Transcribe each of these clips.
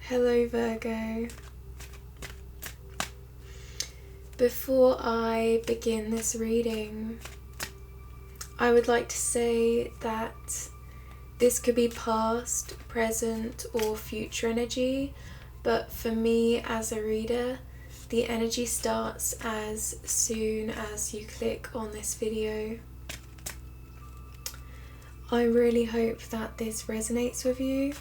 Hello Virgo. Before I begin this reading, I would like to say that this could be past, present or future energy, but for me as a reader, the energy starts as soon as you click on this video. I really hope that this resonates with you.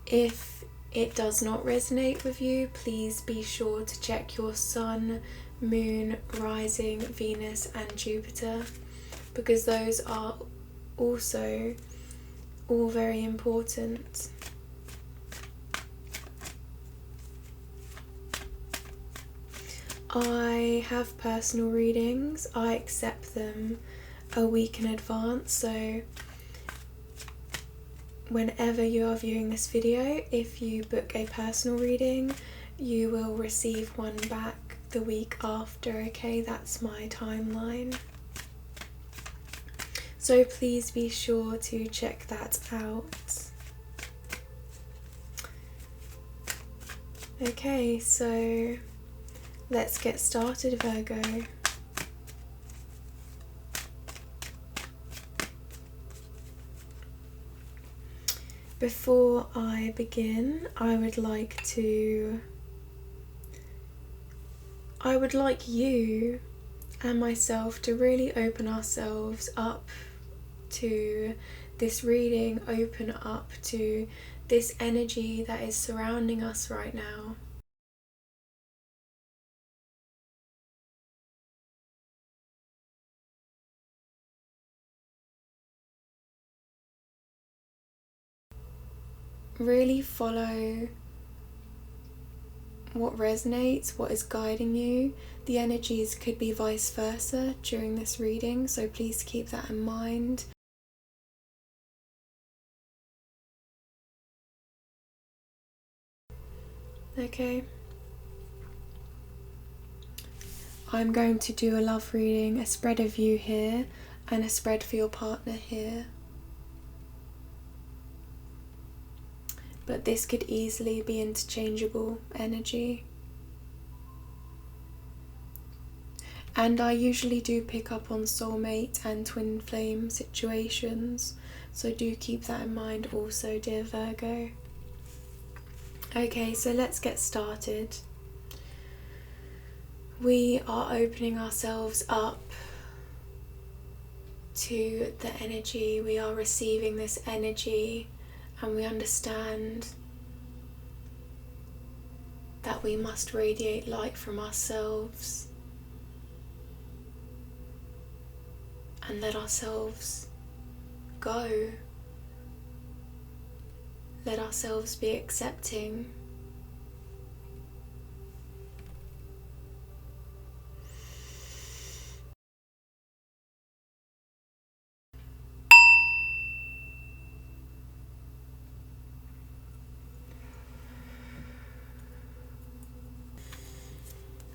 If it does not resonate with you, please be sure to check your Sun, Moon, Rising, Venus and Jupiter, because those are also all very important. I have personal readings. I accept them a week in advance, so whenever you are viewing this video, if you book a personal reading, you will receive one back the week after, okay? That's my timeline. So please be sure to check that out. Okay, so let's get started, Virgo. Before I begin, I would like you and myself to really open ourselves up to this reading, open up to this energy that is surrounding us right now. Really follow what resonates, what is guiding you. The energies could be vice versa during this reading, so please keep that in mind. Okay. I'm going to do a love reading, a spread of you here, and a spread for your partner here. But this could easily be interchangeable energy. And I usually do pick up on soulmate and twin flame situations, so do keep that in mind also, dear Virgo. Okay, so let's get started. We are opening ourselves up to the energy. We are receiving this energy, and we understand that we must radiate light from ourselves and let ourselves go. Let ourselves be accepting.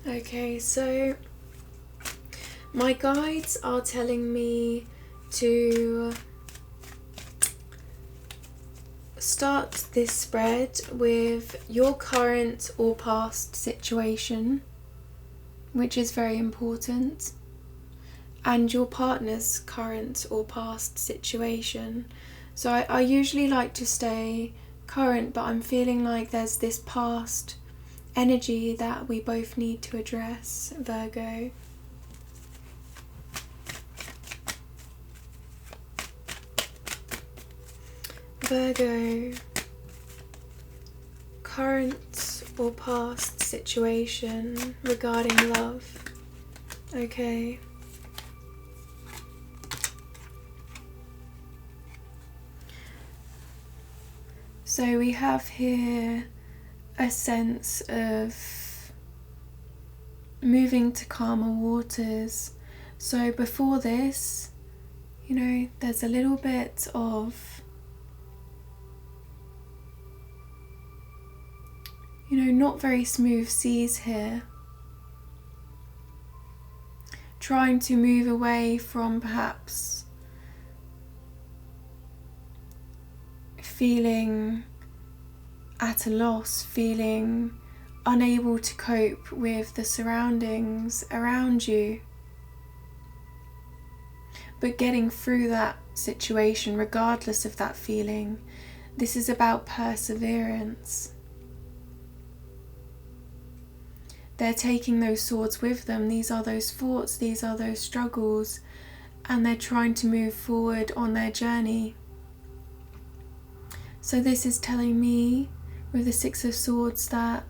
Okay, so my guides are telling me to start this spread with your current or past situation, which is very important, and your partner's current or past situation. So I usually like to stay current, but I'm feeling like there's this past energy that we both need to address, Virgo. Virgo, current or past situation regarding love. Okay. So we have here a sense of moving to calmer waters. So before this, you know, there's a little bit of, you know, not very smooth seas here. Trying to move away from perhaps feeling at a loss, feeling unable to cope with the surroundings around you. But getting through that situation, regardless of that feeling, this is about perseverance. They're taking those swords with them. These are those thoughts, these are those struggles, and they're trying to move forward on their journey. So this is telling me, with the Six of Swords, that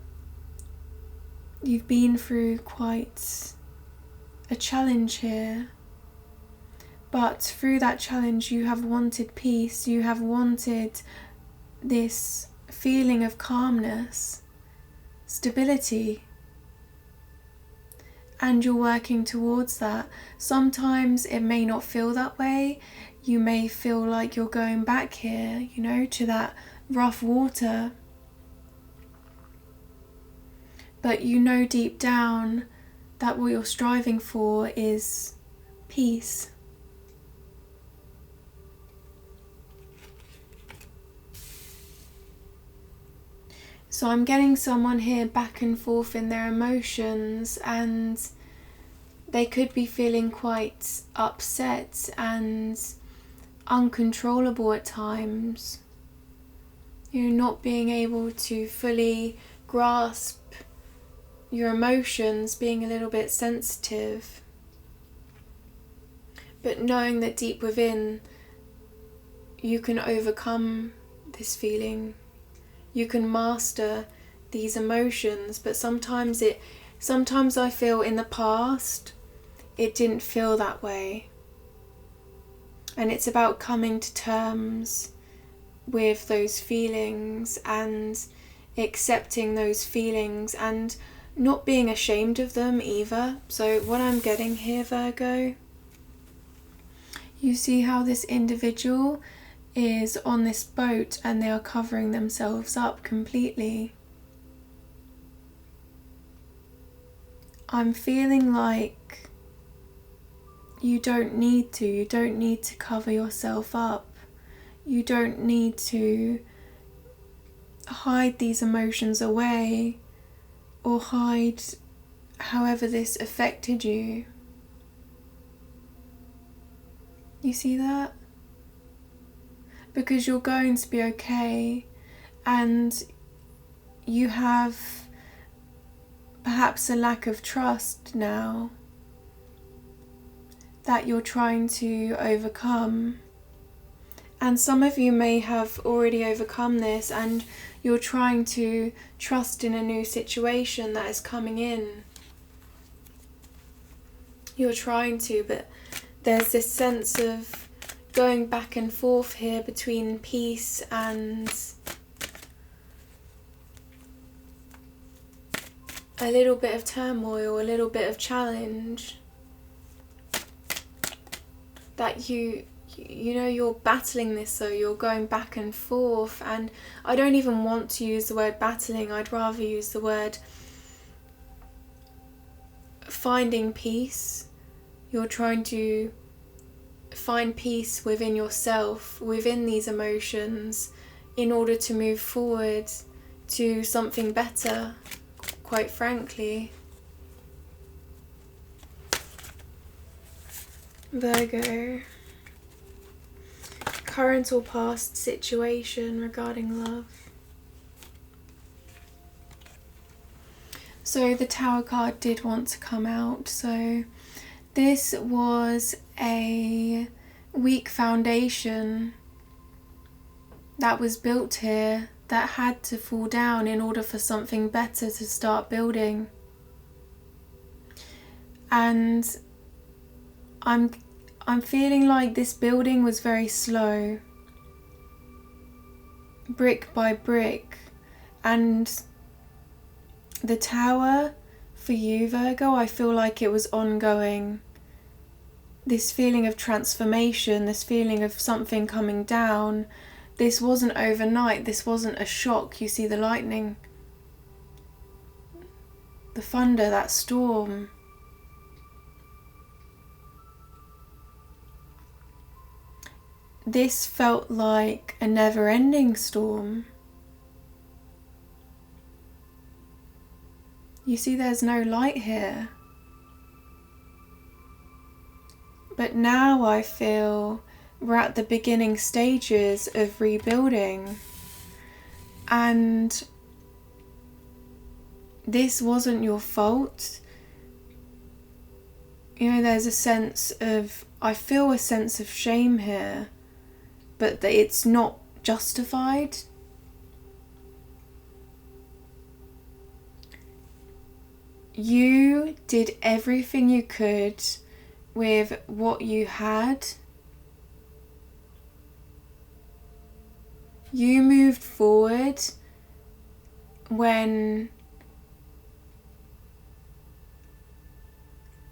you've been through quite a challenge here. But through that challenge you have wanted peace, you have wanted this feeling of calmness, stability, and you're working towards that. Sometimes it may not feel that way. You may feel like you're going back here, to that rough water. But deep down that what you're striving for is peace. So I'm getting someone here back and forth in their emotions, and they could be feeling quite upset and uncontrollable at times. Not being able to fully grasp your emotions, being a little bit sensitive. But knowing that deep within you can overcome this feeling. You can master these emotions, but sometimes I feel in the past it didn't feel that way. And it's about coming to terms with those feelings and accepting those feelings and not being ashamed of them either. So what I'm getting here, Virgo, you see how this individual is on this boat and they are covering themselves up completely. I'm feeling like you don't need to cover yourself up. You don't need to hide these emotions away or hide however this affected you. You see that? Because you're going to be okay, and you have perhaps a lack of trust now that you're trying to overcome. And some of you may have already overcome this and you're trying to trust in a new situation that is coming in. You're trying to, but there's this sense of going back and forth here between peace and a little bit of turmoil, a little bit of challenge. That you're battling this, so you're going back and forth. And I don't even want to use the word battling, I'd rather use the word finding peace. You're trying to find peace within yourself, within these emotions, in order to move forward to something better, quite frankly. Virgo, current or past situation regarding love. So the Tower card did want to come out. So this was a weak foundation that was built here that had to fall down in order for something better to start building. And I'm feeling like this building was very slow, brick by brick, and the tower for you, Virgo, I feel like it was ongoing. This feeling of transformation, this feeling of something coming down, this wasn't overnight, this wasn't a shock. You see the lightning, the thunder, that storm. This felt like a never-ending storm. You see there's no light here. But now I feel we're at the beginning stages of rebuilding. And this wasn't your fault. You know, there's a sense of, I feel a sense of shame here, but that it's not justified. You did everything you could with what you had. You moved forward when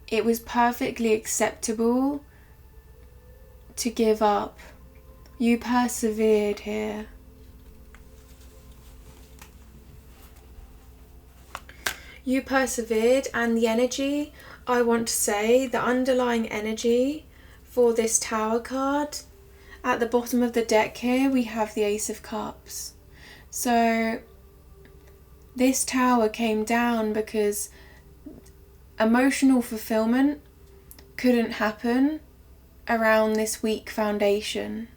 it was perfectly acceptable to give up. You persevered here. You persevered, and the energy, I want to say, the underlying energy for this Tower card, at the bottom of the deck here we have the Ace of Cups. So this Tower came down because emotional fulfillment couldn't happen around this weak foundation.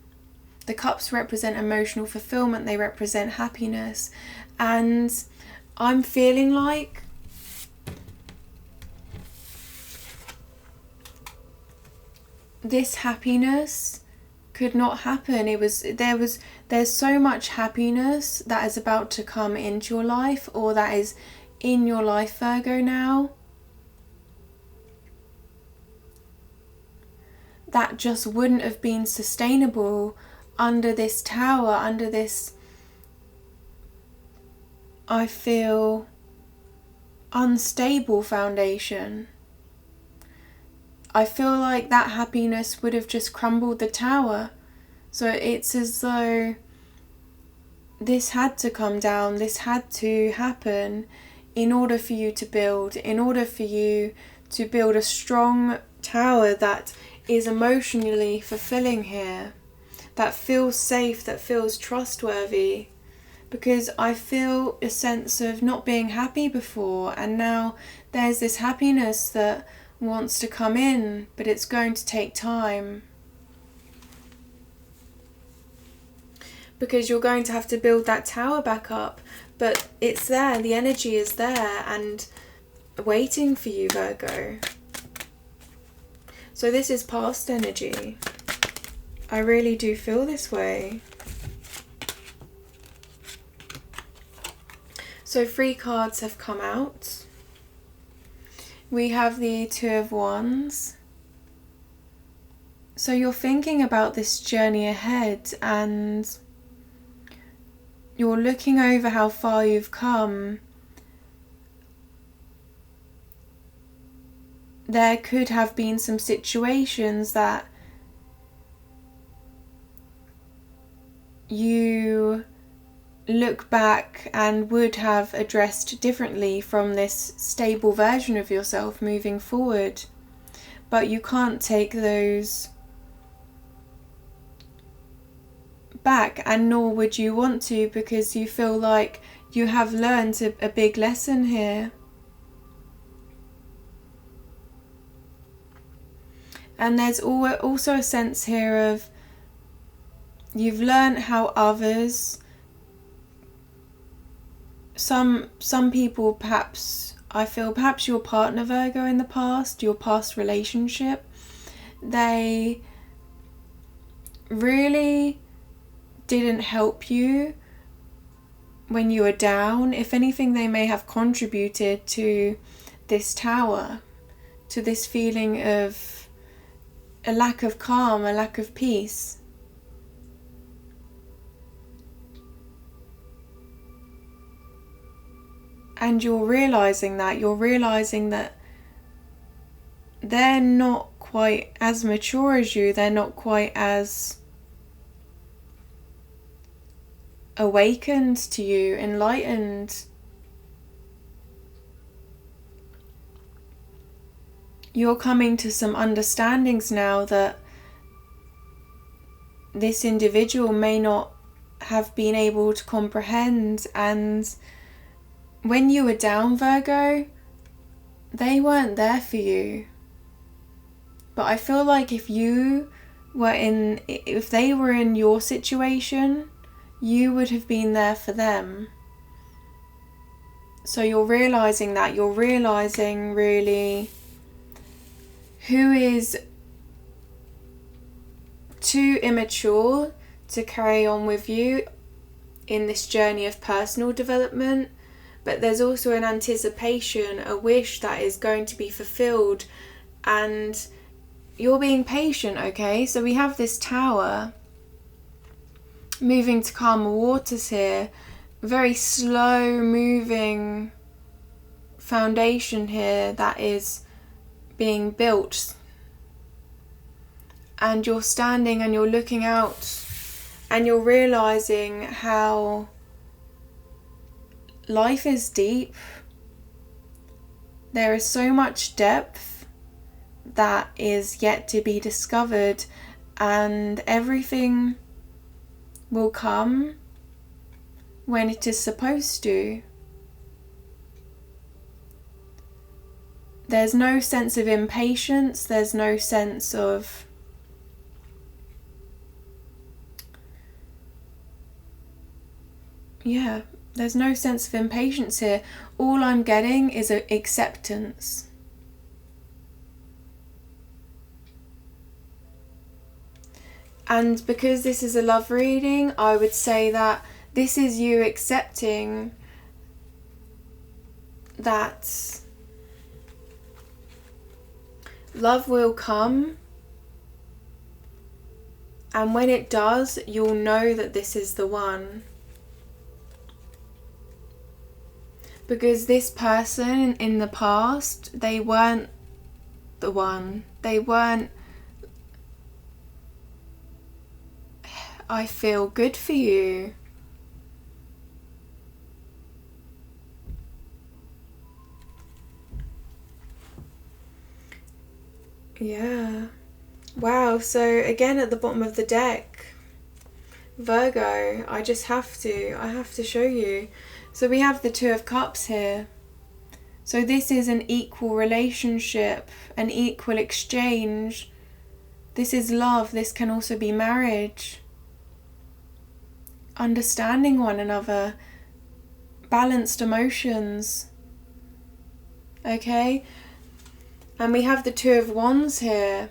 The cups represent emotional fulfillment, they represent happiness, and I'm feeling like this happiness could not happen. There's so much happiness that is about to come into your life, or that is in your life, Virgo, now, that just wouldn't have been sustainable under this Tower, under this, I feel, unstable foundation. I feel like that happiness would have just crumbled the Tower. So it's as though this had to come down, this had to happen in order for you to build, in order for you to build a strong Tower that is emotionally fulfilling here, that feels safe, that feels trustworthy. Because I feel a sense of not being happy before, and now there's this happiness that wants to come in, but it's going to take time. Because you're going to have to build that Tower back up, but it's there, the energy is there and waiting for you, Virgo. So this is past energy. I really do feel this way. So 3 cards have come out. We have the Two of Wands. So you're thinking about this journey ahead, and you're looking over how far you've come. There could have been some situations that you look back and would have addressed differently from this stable version of yourself moving forward, but you can't take those back, and nor would you want to, because you feel like you have learned a big lesson here. And there's also a sense here of you've learned how others, some people, perhaps, I feel perhaps your partner, Virgo, in the past, your past relationship, they really didn't help you when you were down. If anything, they may have contributed to this Tower, to this feeling of a lack of calm, a lack of peace. And you're realising that they're not quite as mature as you, they're not quite as awakened to you, enlightened. You're coming to some understandings now that this individual may not have been able to comprehend, and when you were down, Virgo, they weren't there for you. But I feel like if they were in your situation, you would have been there for them. So you're realizing that. You're realizing really who is too immature to carry on with you in this journey of personal development. But there's also an anticipation, a wish that is going to be fulfilled, and you're being patient, okay? So we have this Tower moving to calmer waters here, very slow moving foundation here that is being built. And you're standing and you're looking out and you're realizing how life is deep. There is so much depth that is yet to be discovered, and everything will come when it is supposed to. There's no sense of impatience, there's no sense of there's no sense of impatience here. All I'm getting is an acceptance. And because this is a love reading, I would say that this is you accepting that love will come, and when it does, you'll know that this is the one. Because this person in the past, they weren't the one. They weren't, I feel good for you. Yeah. Wow, so again at the bottom of the deck, Virgo, I have to show you. So we have the Two of Cups here. So this is an equal relationship, an equal exchange. This is love. This can also be marriage. Understanding one another. Balanced emotions. Okay? And we have the Two of Wands here.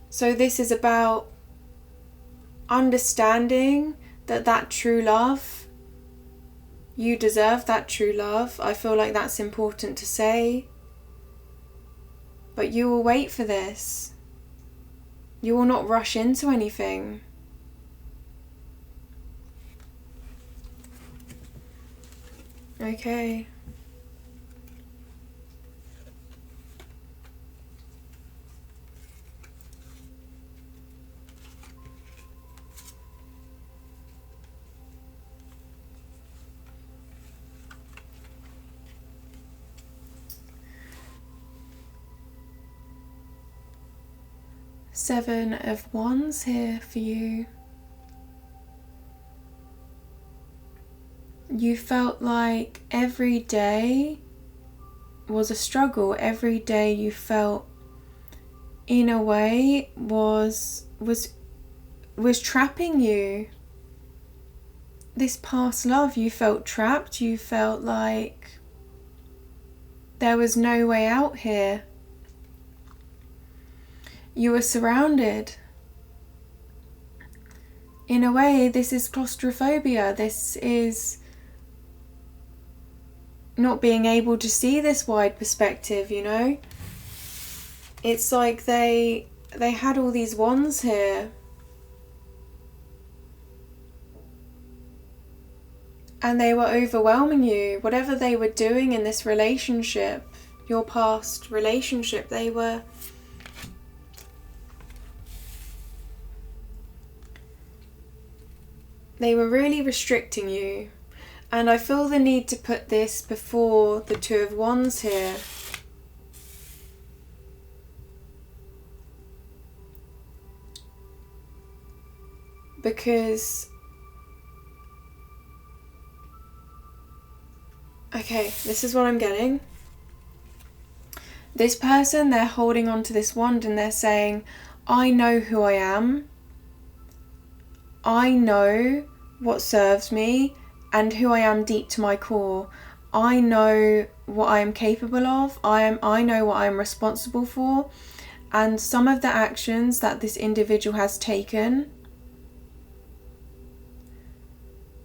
So this is about understanding that true love, you deserve that true love. I feel like that's important to say. But you will wait for this. You will not rush into anything. Okay. Seven of Wands here for you. You felt like every day was a struggle. Every day you felt, in a way, was trapping you. This past love, you felt trapped. You felt like there was no way out here. You were surrounded. In a way, this is claustrophobia. This is not being able to see this wide perspective, you know? It's like they had all these wands here. And they were overwhelming you. Whatever they were doing in this relationship, your past relationship, they were really restricting you. And I feel the need to put this before the Two of Wands here. Because Okay, this is what I'm getting. This person, they're holding on to this wand and they're saying, I know who I am. I know what serves me and who I am deep to my core. I know what I am capable of. I know what I am responsible for. And some of the actions that this individual has taken,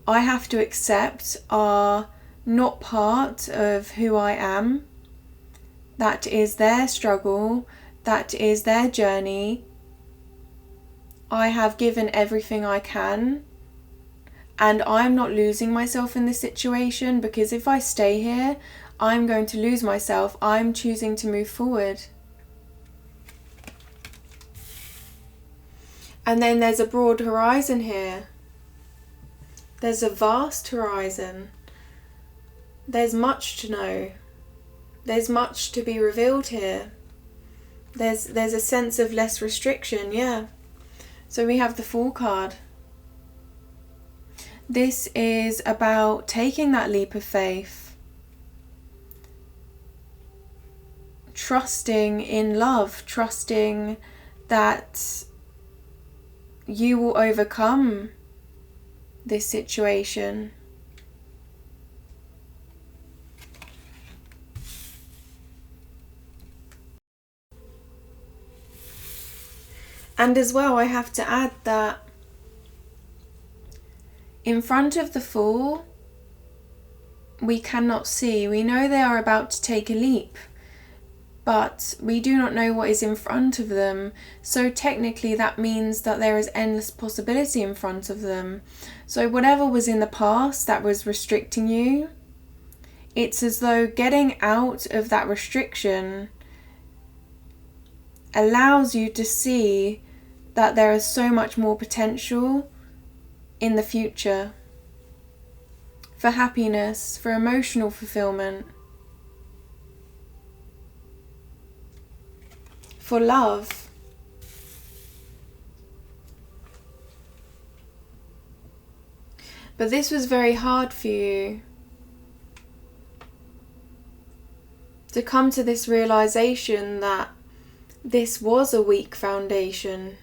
I have to accept are not part of who I am. That is their struggle. That is their journey. I have given everything I can. And I'm not losing myself in this situation, because if I stay here, I'm going to lose myself. I'm choosing to move forward. And then there's a broad horizon here. There's a vast horizon. There's much to know. There's much to be revealed here. There's a sense of less restriction, yeah. So we have the Fool card. This is about taking that leap of faith. Trusting in love. Trusting that you will overcome this situation. And as well, I have to add that in front of the Fool, we cannot see. We know they are about to take a leap, but we do not know what is in front of them. So technically that means that there is endless possibility in front of them. So whatever was in the past that was restricting you, it's as though getting out of that restriction allows you to see that there is so much more potential in the future for happiness, for emotional fulfillment, for love. But this was very hard for you to come to this realization that this was a weak foundation.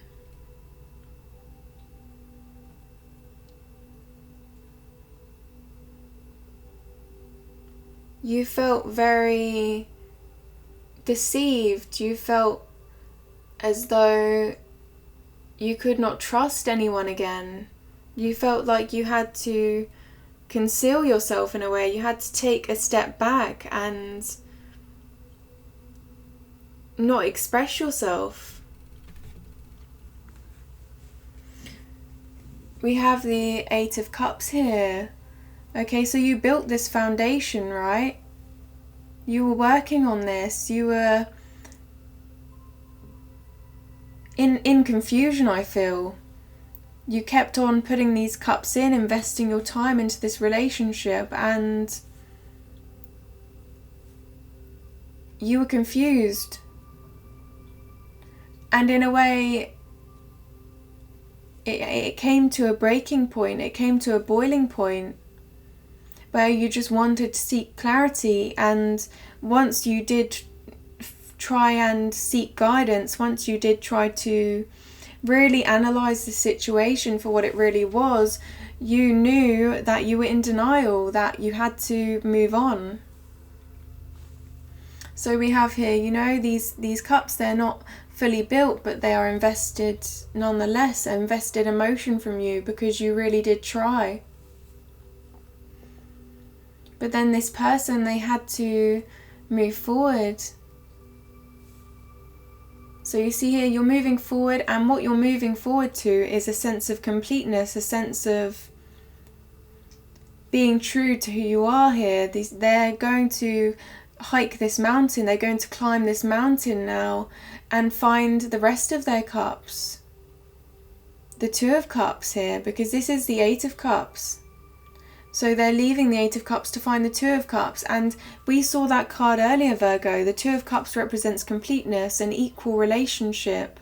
You felt very deceived. You felt as though you could not trust anyone again. You felt like you had to conceal yourself in a way. You had to take a step back and not express yourself. We have the Eight of Cups here. Okay, so you built this foundation, right? You were working on this. You were in confusion, I feel. You kept on putting these cups in, investing your time into this relationship, and you were confused. And in a way, it came to a breaking point. It came to a boiling point where you just wanted to seek clarity. And once you did try and seek guidance, once you did try to really analyze the situation for what it really was, you knew that you were in denial, that you had to move on. So we have here, you know, these cups, they're not fully built, but they are invested nonetheless, invested emotion from you because you really did try. But then this person, they had to move forward. So you see here, you're moving forward, and what you're moving forward to is a sense of completeness, a sense of being true to who you are here. They're going to hike this mountain, they're going to climb this mountain now and find the rest of their cups. The Two of Cups here, because this is the Eight of Cups. So they're leaving the Eight of Cups to find the Two of Cups. And we saw that card earlier, Virgo. The Two of Cups represents completeness, an equal relationship,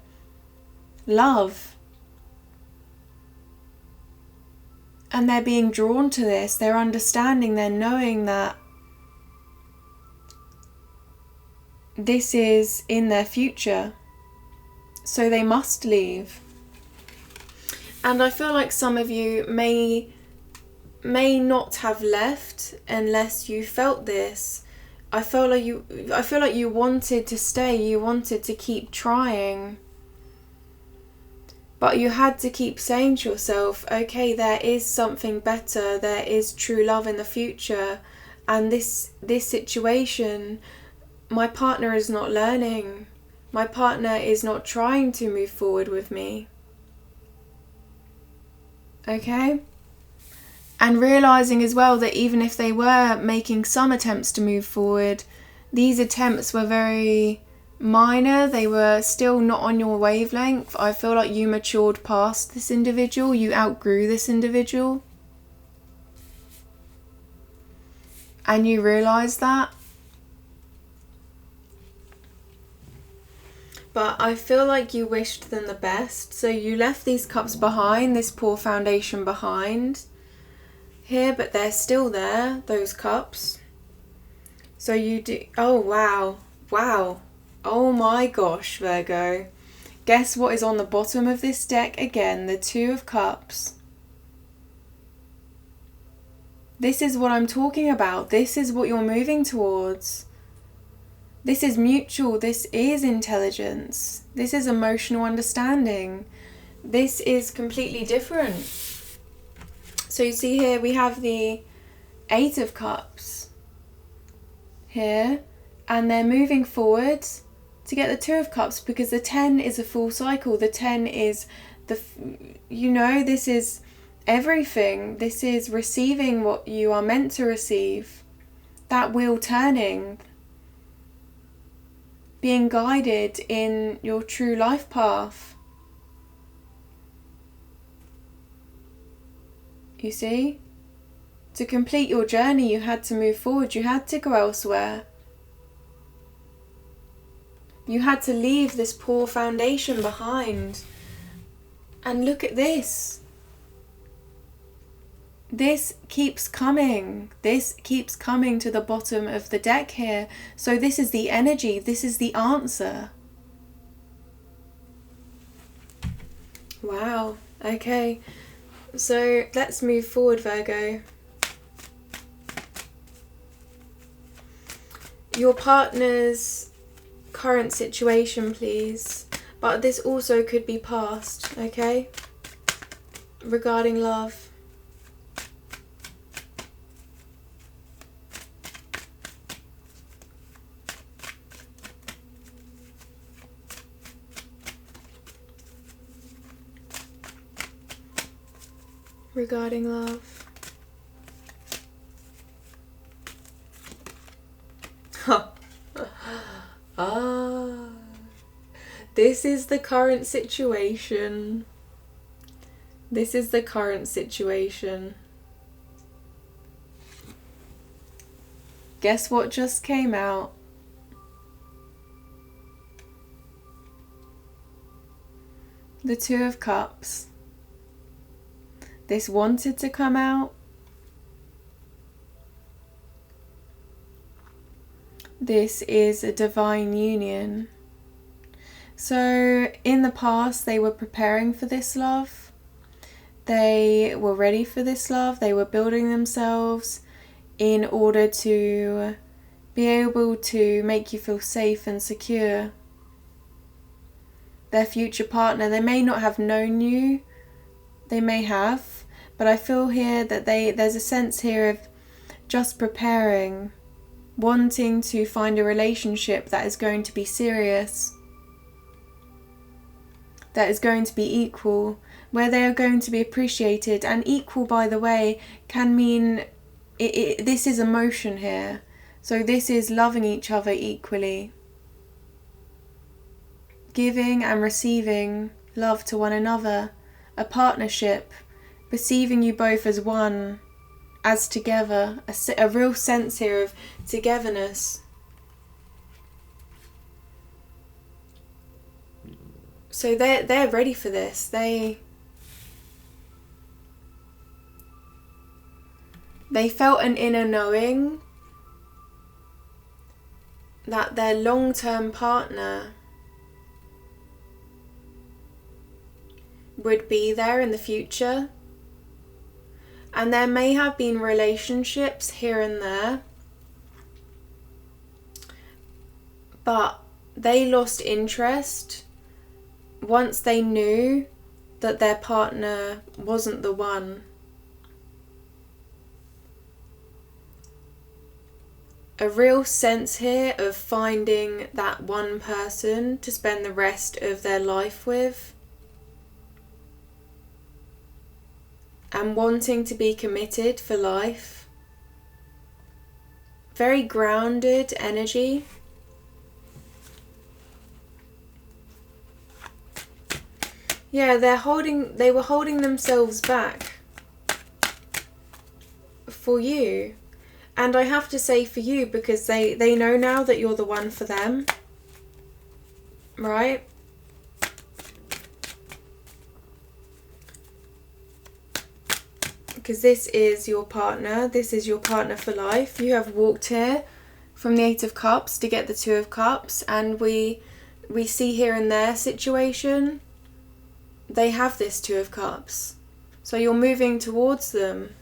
love. And they're being drawn to this. They're understanding, they're knowing that this is in their future. So they must leave. And I feel like some of you may not have left unless you felt this. I feel like you wanted to stay, you wanted to keep trying. But you had to keep saying to yourself, okay, there is something better, there is true love in the future, and this situation, my partner is not learning. My partner is not trying to move forward with me. Okay? And realizing as well that even if they were making some attempts to move forward, these attempts were very minor. They were still not on your wavelength. I feel like you matured past this individual. You outgrew this individual. And you realized that. But I feel like you wished them the best. So you left these cups behind, this poor foundation behind here, but they're still there, those cups. So you do, oh wow, wow, oh my gosh, Virgo. Guess what is on the bottom of this deck again? The Two of Cups. This is what I'm talking about. This is what you're moving towards. This is mutual. This is intelligence. This is emotional understanding. This is completely different. So you see here we have the Eight of Cups here, and they're moving forward to get the Two of Cups, because the 10 is a full cycle. The 10 is this is everything. This is receiving what you are meant to receive. That wheel turning. Being guided in your true life path. You see? To complete your journey, you had to move forward. You had to go elsewhere. You had to leave this poor foundation behind. And look at this. This keeps coming. This keeps coming to the bottom of the deck here. So this is the energy. This is the answer. Wow. Okay. So let's move forward, Virgo. Your partner's current situation, please. But this also could be past, okay? Regarding love. Regarding love. This is the current situation. This is the current situation. Guess what just came out? The Two of Cups. This wanted to come out. This is a divine union. So in the past, they were preparing for this love. They were ready for this love. They were building themselves in order to be able to make you feel safe and secure. Their future partner, they may not have known you. They may have. But I feel here that there's a sense here of just preparing, wanting to find a relationship that is going to be serious, that is going to be equal, where they are going to be appreciated. And equal, by the way, can mean this is emotion here. So this is loving each other equally, giving and receiving love to one another, a partnership, perceiving you both as one, as together, a real sense here of togetherness. So they're ready for this. They felt an inner knowing that their long-term partner would be there in the future. And there may have been relationships here and there, but they lost interest once they knew that their partner wasn't the one. A real sense here of finding that one person to spend the rest of their life with, and wanting to be committed for life. Very grounded energy. Yeah, they were holding themselves back for you. And I have to say for you, because they know now that you're the one for them. Right? Because this is your partner. This is your partner for life. You have walked here from the Eight of Cups to get the Two of Cups. And we see here in their situation, they have this Two of Cups. So you're moving towards them.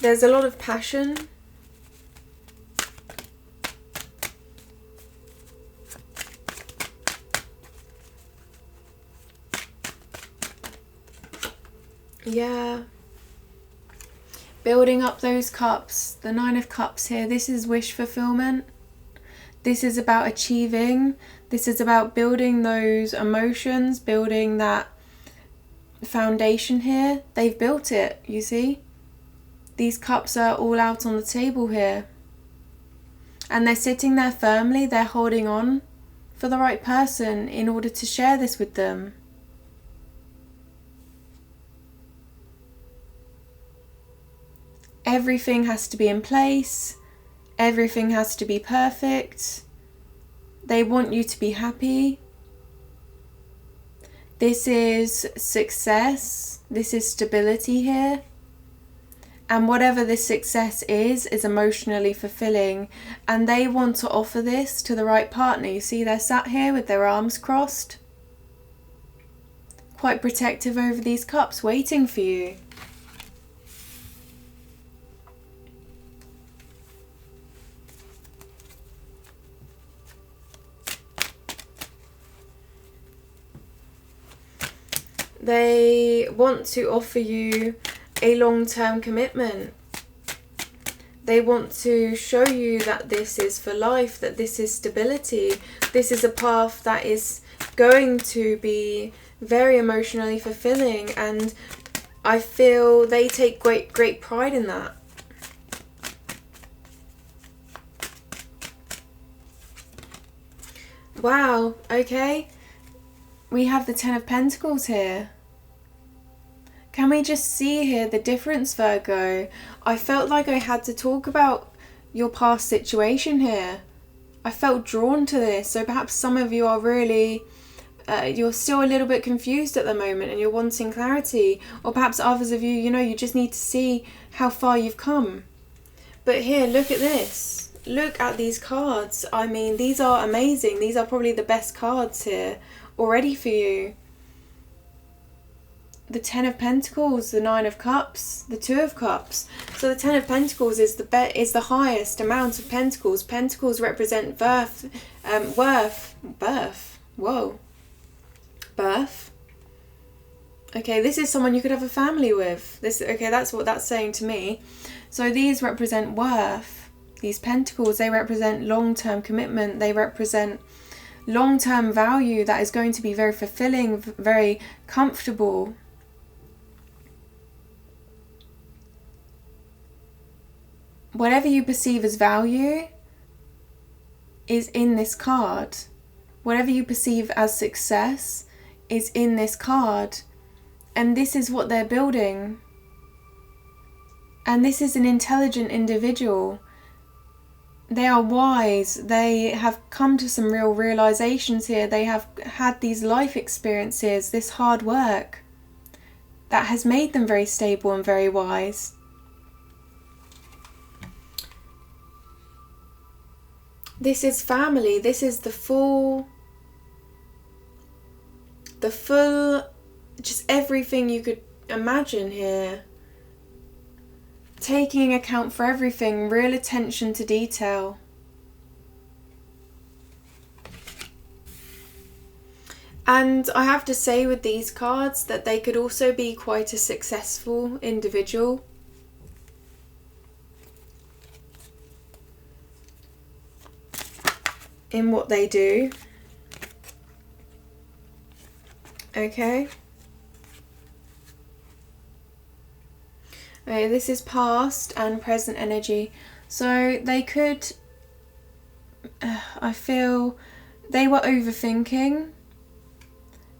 There's a lot of passion. Yeah. Building up those cups. The Nine of Cups here. This is wish fulfillment. This is about achieving. This is about building those emotions, building that foundation here. They've built it, you see? These cups are all out on the table here. And they're sitting there firmly. They're holding on for the right person in order to share this with them. Everything has to be in place. Everything has to be perfect. They want you to be happy. This is success. This is stability here. And whatever this success is emotionally fulfilling. And they want to offer this to the right partner. You see, they're sat here with their arms crossed. Quite protective over these cups, waiting for you. They want to offer you a long-term commitment. They want to show you that this is for life, that this is stability. This is a path that is going to be very emotionally fulfilling, and I feel they take great pride in that. Wow, okay. We have the Ten of Pentacles here. Can we just see here the difference, Virgo? I felt like I had to talk about your past situation here. I felt drawn to this. So perhaps some of you are really, you're still a little bit confused at the moment and you're wanting clarity. Or perhaps others of you, you just need to see how far you've come. But here, look at this. Look at these cards. I mean, these are amazing. These are probably the best cards here already for you. The Ten of Pentacles, the Nine of Cups, the Two of Cups. So the Ten of Pentacles is the highest amount of pentacles. Pentacles represent birth. Okay, this is someone you could have a family with. Okay, that's what that's saying to me. So these represent worth. These pentacles, they represent long-term commitment. They represent long-term value that is going to be very fulfilling, very comfortable. Whatever you perceive as value is in this card. Whatever you perceive as success is in this card. And this is what they're building. And this is an intelligent individual. They are wise. They have come to some real realizations here. They have had these life experiences, this hard work that has made them very stable and very wise. this is family. This is the full, just everything you could imagine here. Taking account for everything, real attention to detail. And I have to say with these cards that they could also be quite a successful individual. In what they do. Okay. Okay, this is past and present energy. So they could, I feel they were overthinking.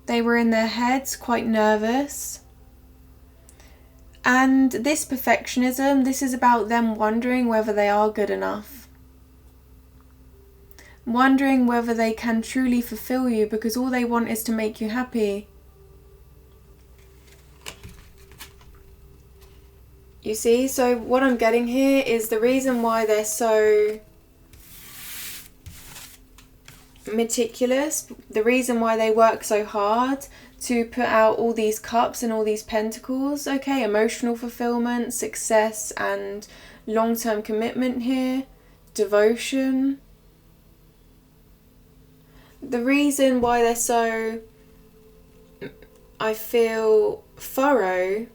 They were in their heads, quite nervous. And this perfectionism, this is about them wondering whether they are good enough. Wondering whether they can truly fulfill you, because all they want is to make you happy. You see, so what I'm getting here is the reason why they're so meticulous, the reason why they work so hard to put out all these cups and all these pentacles, okay, emotional fulfillment, success and long-term commitment here, devotion. The reason why they're so, I feel, thorough,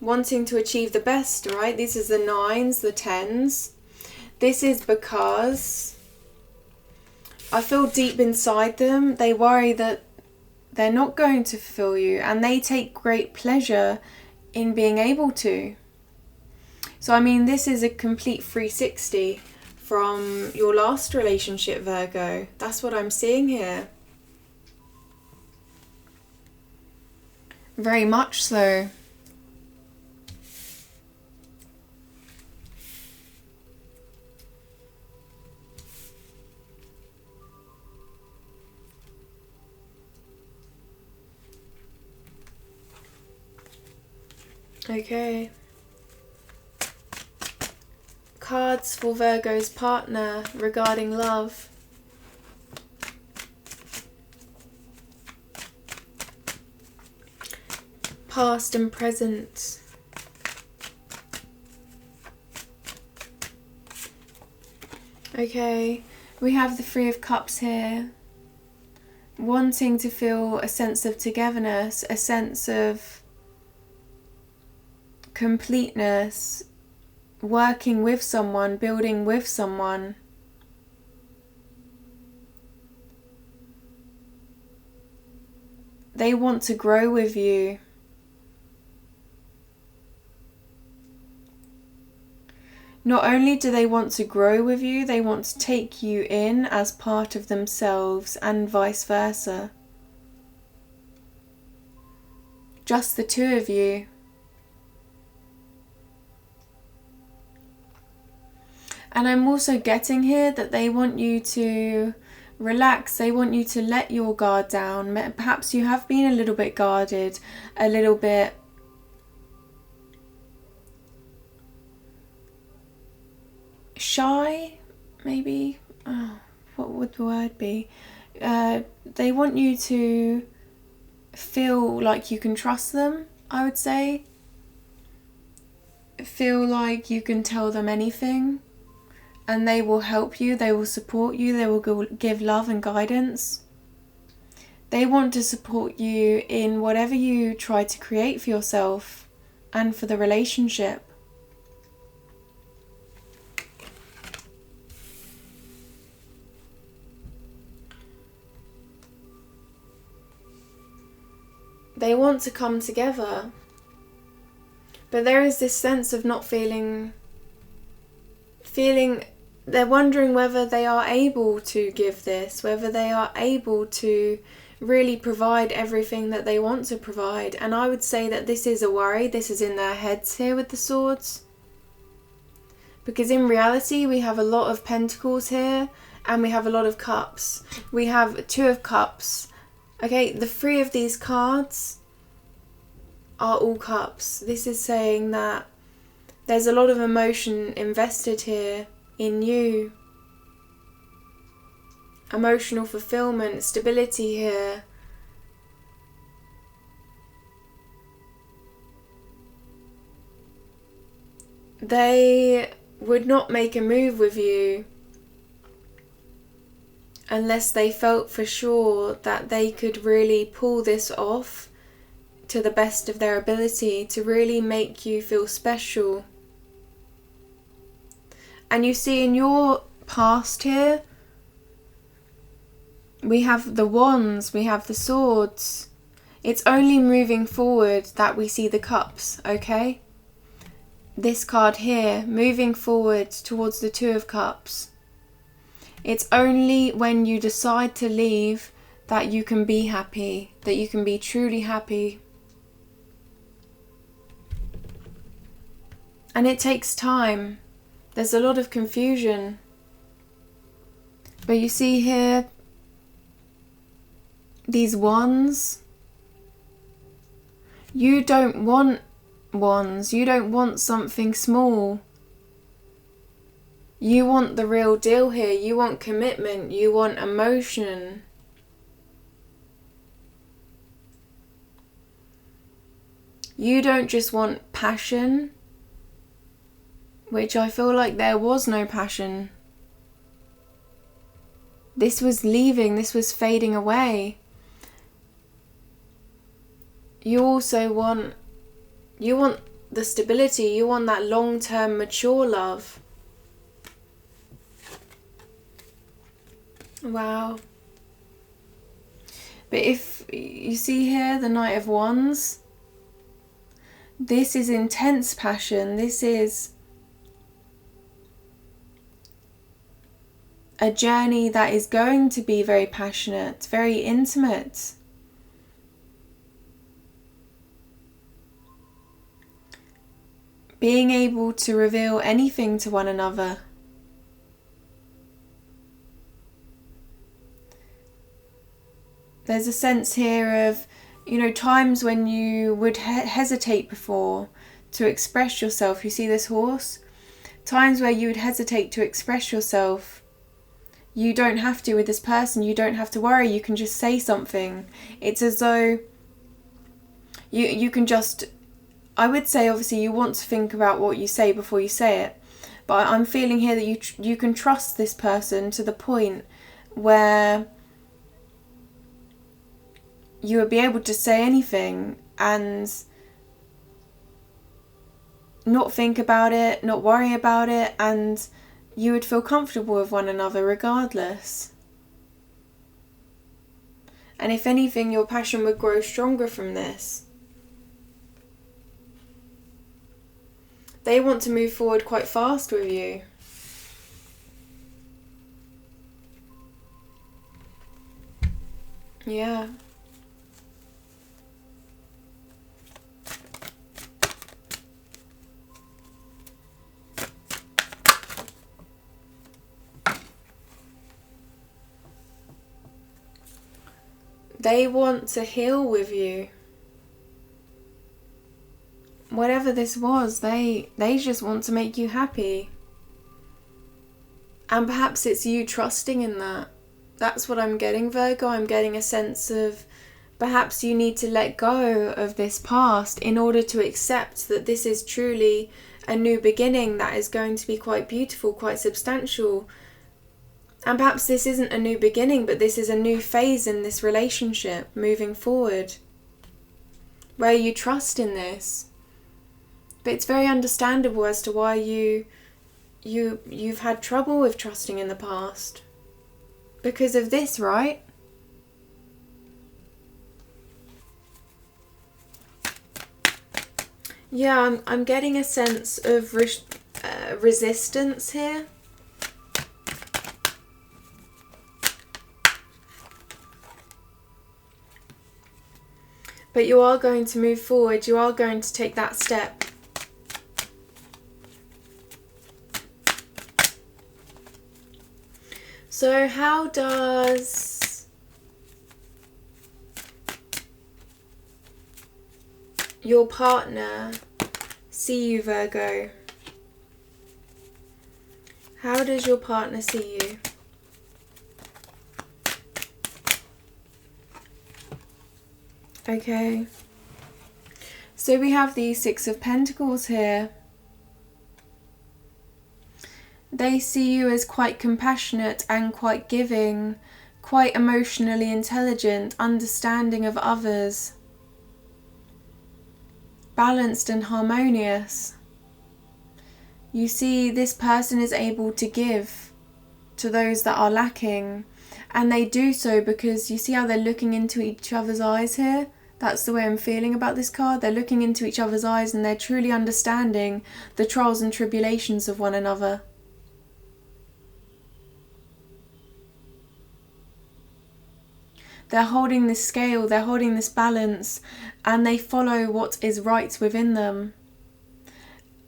wanting to achieve the best, right? This is the 9s, the 10s. This is because I feel deep inside them, they worry that they're not going to fulfill you, and they take great pleasure in being able to. So, I mean, this is a complete 360 from your last relationship, Virgo. That's what I'm seeing here. Very much so. Okay. Cards for Virgo's partner regarding love. Past and present. Okay, we have the 3 of Cups here. Wanting to feel a sense of togetherness, a sense of completeness, working with someone, building with someone. They want to grow with you. Not only do they want to grow with you, they want to take you in as part of themselves and vice versa. Just the 2 of you. And I'm also getting here that they want you to relax. They want you to let your guard down. Perhaps you have been a little bit guarded, a little bit shy, maybe. Oh, what would the word be? They want you to feel like you can trust them, I would say. Feel like you can tell them anything. And they will help you, they will support you, they will give love and guidance. They want to support you in whatever you try to create for yourself and for the relationship. They want to come together, but there is this sense of not feeling, they're wondering whether they are able to give this, whether they are able to really provide everything that they want to provide. And I would say that this is a worry, this is in their heads here with the swords. Because in reality we have a lot of pentacles here and we have a lot of cups. We have 2 of cups. Okay, the 3 of these cards are all cups. This is saying that there's a lot of emotion invested here in you. emotional fulfillment, stability here. They would not make a move with you unless they felt for sure that they could really pull this off to the best of their ability to really make you feel special. And you see, in your past here, we have the wands, we have the swords. It's only moving forward that we see the cups, okay? This card here, moving forward towards the Two of Cups. It's only when you decide to leave that you can be happy, that you can be truly happy. And it takes time. There's a lot of confusion. But you see here, these wands. You don't want wands. You don't want something small. You want the real deal here. You want commitment. You want emotion. You don't just want passion, which I feel like there was no passion. This was leaving. This was fading away. You also want the stability. You want that long-term mature love. Wow. But if you see here the Knight of Wands, this is intense passion. This is a journey that is going to be very passionate, very intimate. Being able to reveal anything to one another. There's a sense here of, times when you would hesitate before to express yourself. You see this horse? Times where you would hesitate to express yourself. You don't have to with this person. You don't have to worry. You can just say something. It's as though you can just... I would say, obviously, you want to think about what you say before you say it. But I'm feeling here that you can trust this person to the point where you would be able to say anything and not think about it, not worry about it, and you would feel comfortable with one another regardless. And if anything, your passion would grow stronger from this. They want to move forward quite fast with you. Yeah. They want to heal with you. Whatever this was, they just want to make you happy. And perhaps it's you trusting in that. That's what I'm getting, Virgo. I'm getting a sense of perhaps you need to let go of this past in order to accept that this is truly a new beginning that is going to be quite beautiful, quite substantial. And perhaps this isn't a new beginning, but this is a new phase in this relationship moving forward, where you trust in this. But it's very understandable as to why you've had trouble with trusting in the past. Because of this, right? Yeah, I'm getting a sense of resistance here. But you are going to move forward. You are going to take that step. So how does your partner see you, Virgo? How does your partner see you? Okay. So we have the Six of Pentacles here. They see you as quite compassionate and quite giving, quite emotionally intelligent, understanding of others, balanced and harmonious. You see this person is able to give to those that are lacking, and they do so because you see how they're looking into each other's eyes here? That's the way I'm feeling about this card. They're looking into each other's eyes and they're truly understanding the trials and tribulations of one another. They're holding this scale, they're holding this balance, and they follow what is right within them.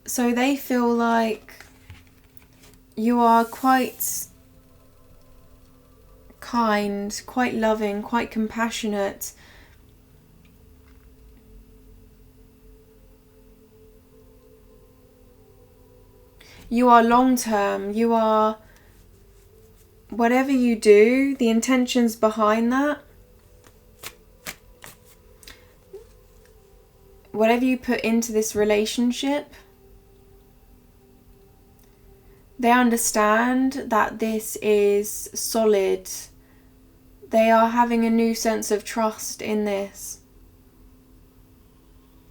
So they feel like you are quite kind, quite loving, quite compassionate. You are long-term, you are, whatever you do, the intentions behind that, whatever you put into this relationship, they understand that this is solid. They are having a new sense of trust in this,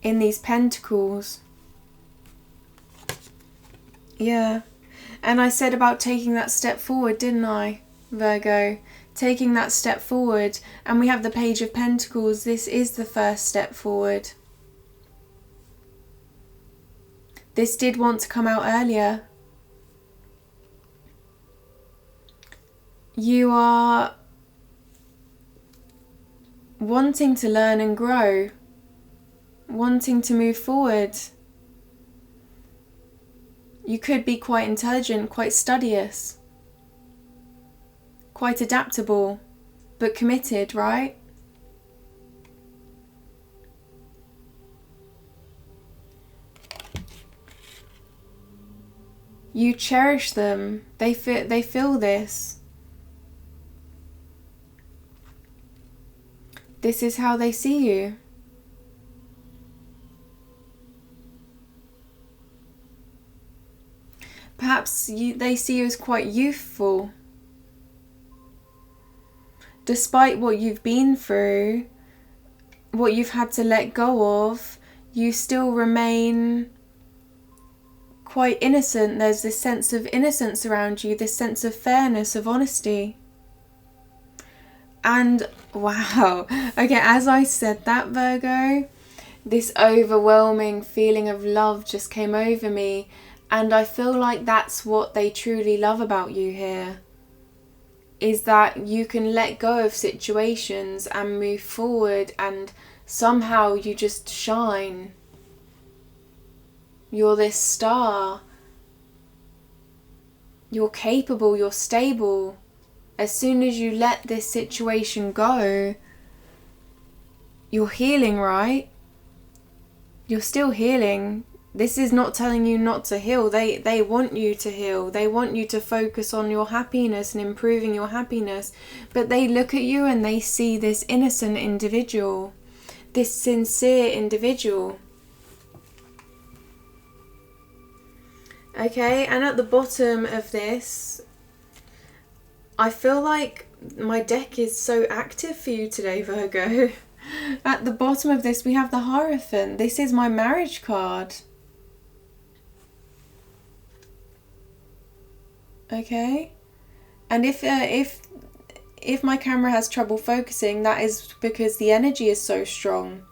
in these pentacles. Yeah. And I said about taking that step forward, didn't I, Virgo? Taking that step forward. And we have the Page of Pentacles. This is the first step forward. This did want to come out earlier. You are wanting to learn and grow, wanting to move forward. You could be quite intelligent, quite studious, quite adaptable, but committed, right? You cherish them. They feel this. This is how they see you. Perhaps they see you as quite youthful. Despite what you've been through, what you've had to let go of, you still remain quite innocent. There's this sense of innocence around you, this sense of fairness, of honesty. And wow, okay, as I said that, Virgo, this overwhelming feeling of love just came over me. And I feel like that's what they truly love about you here, is that you can let go of situations and move forward, and somehow you just shine. You're this star. You're capable, you're stable. As soon as you let this situation go, you're healing, right? You're still healing. This is not telling you not to heal. They want you to heal. They want you to focus on your happiness and improving your happiness. But they look at you and they see this innocent individual, this sincere individual. Okay, and at the bottom of this, I feel like my deck is so active for you today, Virgo. At the bottom of this, we have the Hierophant. This is my marriage card. Okay, and if my camera has trouble focusing, that is because the energy is so strong.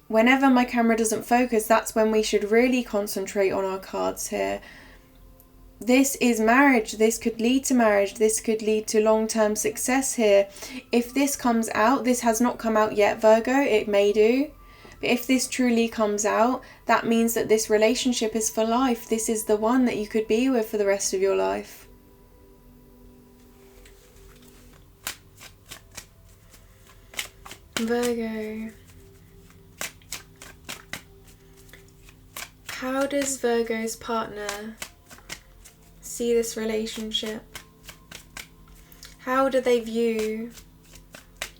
Whenever my camera doesn't focus, that's when we should really concentrate on our cards here. This is marriage. This could lead to marriage. This could lead to long-term success here. If this comes out, this has not come out yet, Virgo, it may do. But if this truly comes out, that means that this relationship is for life. This is the one that you could be with for the rest of your life. Virgo. How does Virgo's partner see this relationship? How do they view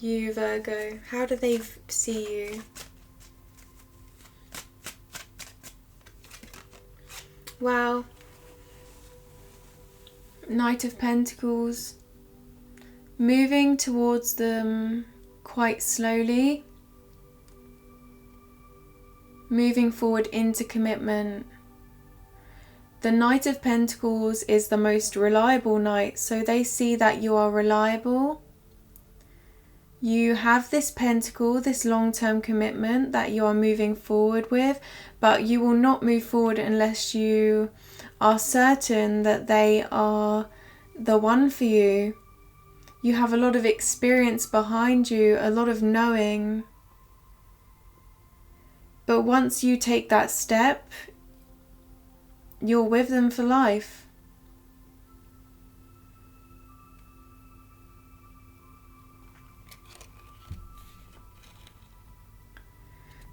you, Virgo? How do they see you? Wow. Knight of Pentacles. Moving towards them quite slowly. Moving forward into commitment. The Knight of Pentacles is the most reliable knight, so they see that you are reliable. You have this pentacle, this long-term commitment that you are moving forward with, but you will not move forward unless you are certain that they are the one for you. You have a lot of experience behind you, a lot of knowing. But once you take that step, you're with them for life.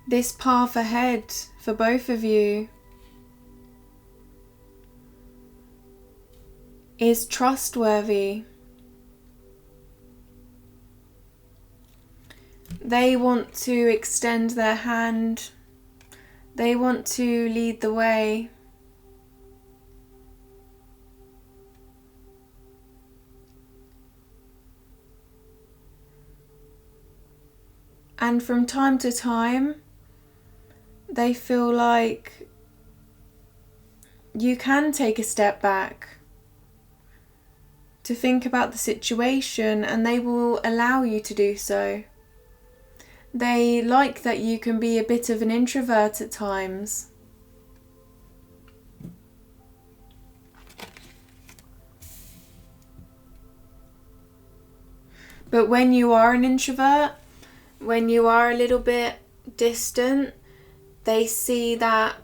This path ahead for both of you is trustworthy. They want to extend their hand. They want to lead the way. And from time to time, they feel like you can take a step back to think about the situation, and they will allow you to do so. They like that you can be a bit of an introvert at times. But when you are an introvert, when you are a little bit distant, they see that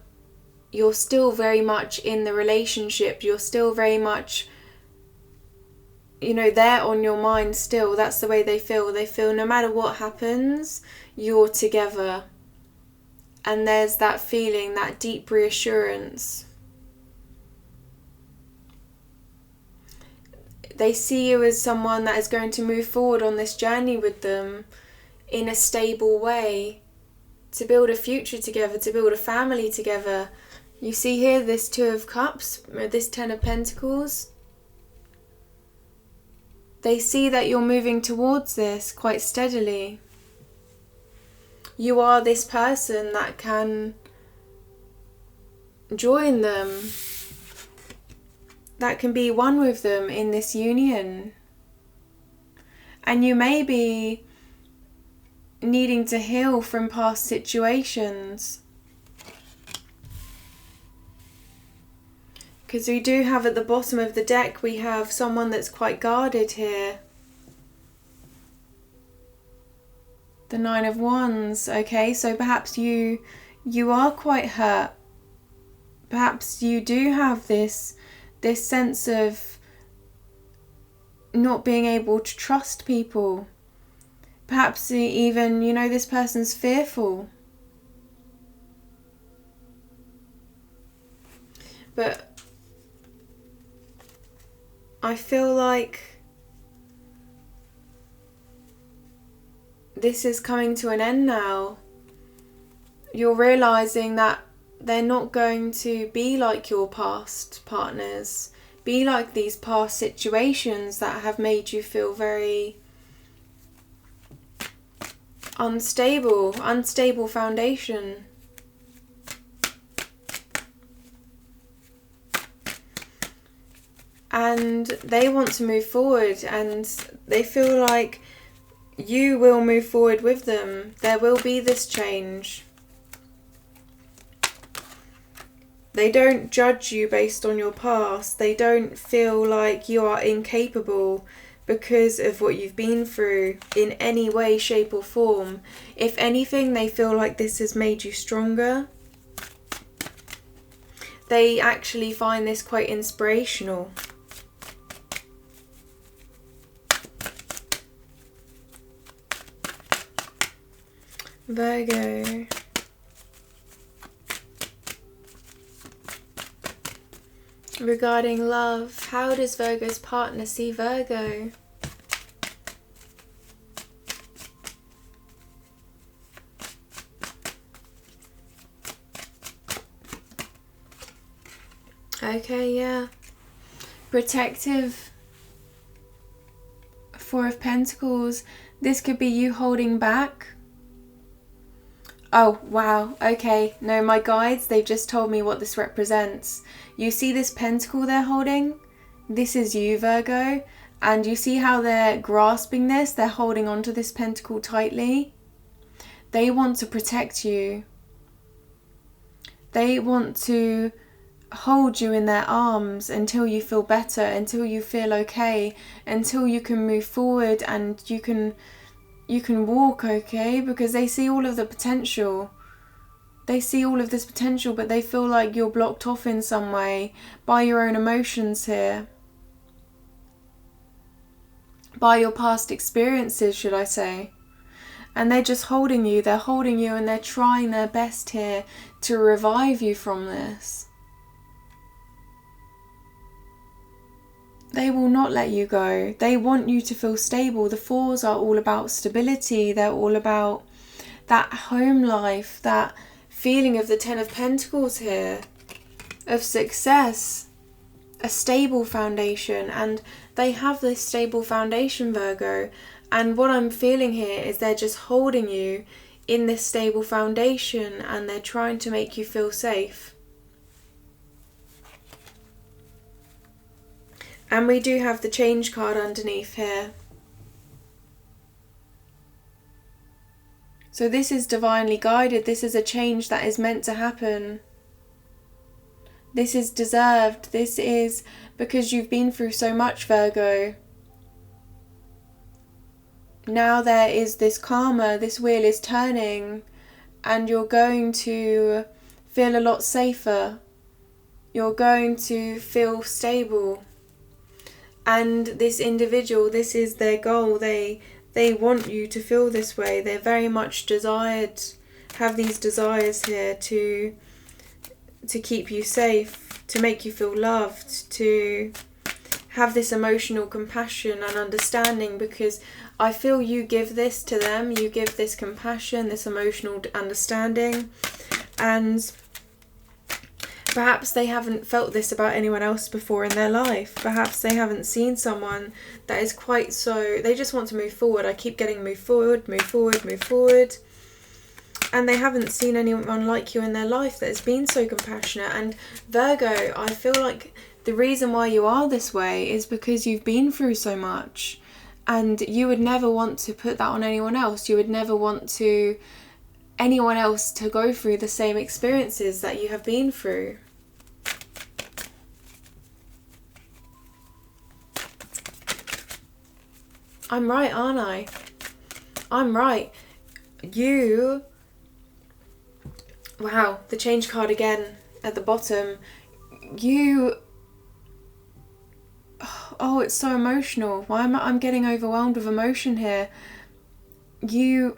you're still very much in the relationship. You're still very much, they're on your mind still. That's the way they feel. They feel no matter what happens, you're together. And there's that feeling, that deep reassurance. They see you as someone that is going to move forward on this journey with them in a stable way, to build a future together, to build a family together. You see here this Two of Cups, this Ten of Pentacles. They see that you're moving towards this quite steadily. You are this person that can join them, that can be one with them in this union. And you may be needing to heal from past situations. Because we do have at the bottom of the deck, we have someone that's quite guarded here. The Nine of Wands, okay, so perhaps you are quite hurt. Perhaps you do have this sense of not being able to trust people. Perhaps even, this person's fearful. But I feel like this is coming to an end now. You're realizing that they're not going to be like your past partners, be like these past situations that have made you feel very unstable foundation. And they want to move forward, and they feel like you will move forward with them. There will be this change. They don't judge you based on your past. They don't feel like you are incapable because of what you've been through in any way, shape or form. If anything, they feel like this has made you stronger. They actually find this quite inspirational. Virgo. Regarding love, how does Virgo's partner see Virgo? Okay, yeah. Protective. Four of Pentacles. This could be you holding back. Oh, wow. Okay. No, my guides, they've just told me what this represents. You see this pentacle they're holding? This is you, Virgo. And you see how they're grasping this? They're holding onto this pentacle tightly. They want to protect you. They want to hold you in their arms until you feel better, until you feel okay, until you can move forward and you can walk, okay? Because they see all of the potential. They see all of this potential, but they feel like you're blocked off in some way by your own emotions here. By your past experiences, should I say. And they're just holding you. They're holding you and they're trying their best here to revive you from this. They will not let you go. They want you to feel stable. The fours are all about stability. They're all about that home life, that feeling of the Ten of Pentacles here, of success, a stable foundation. And they have this stable foundation, Virgo. And what I'm feeling here is they're just holding you in this stable foundation and they're trying to make you feel safe. And we do have the Change card underneath here. So this is divinely guided. This is a change that is meant to happen. This is deserved. This is because you've been through so much, Virgo. Now there is this karma, this wheel is turning, and you're going to feel a lot safer. You're going to feel stable. And this individual, this is their goal. They want you to feel this way. They're very much have these desires here to keep you safe, to make you feel loved, to have this emotional compassion and understanding, because I feel you give this to them. You give this compassion, this emotional understanding, and perhaps they haven't felt this about anyone else before in their life. Perhaps they haven't seen someone that is quite so... They just want to move forward. I keep getting move forward, move forward, move forward. And they haven't seen anyone like you in their life that has been so compassionate. And Virgo, I feel like the reason why you are this way is because you've been through so much. And you would never want to put that on anyone else. You would never want anyone else to go through the same experiences that you have been through. I'm right, aren't I? I'm right. You... Wow, the Change card again at the bottom. You... Oh, it's so emotional. Why am I'm getting overwhelmed with emotion here? You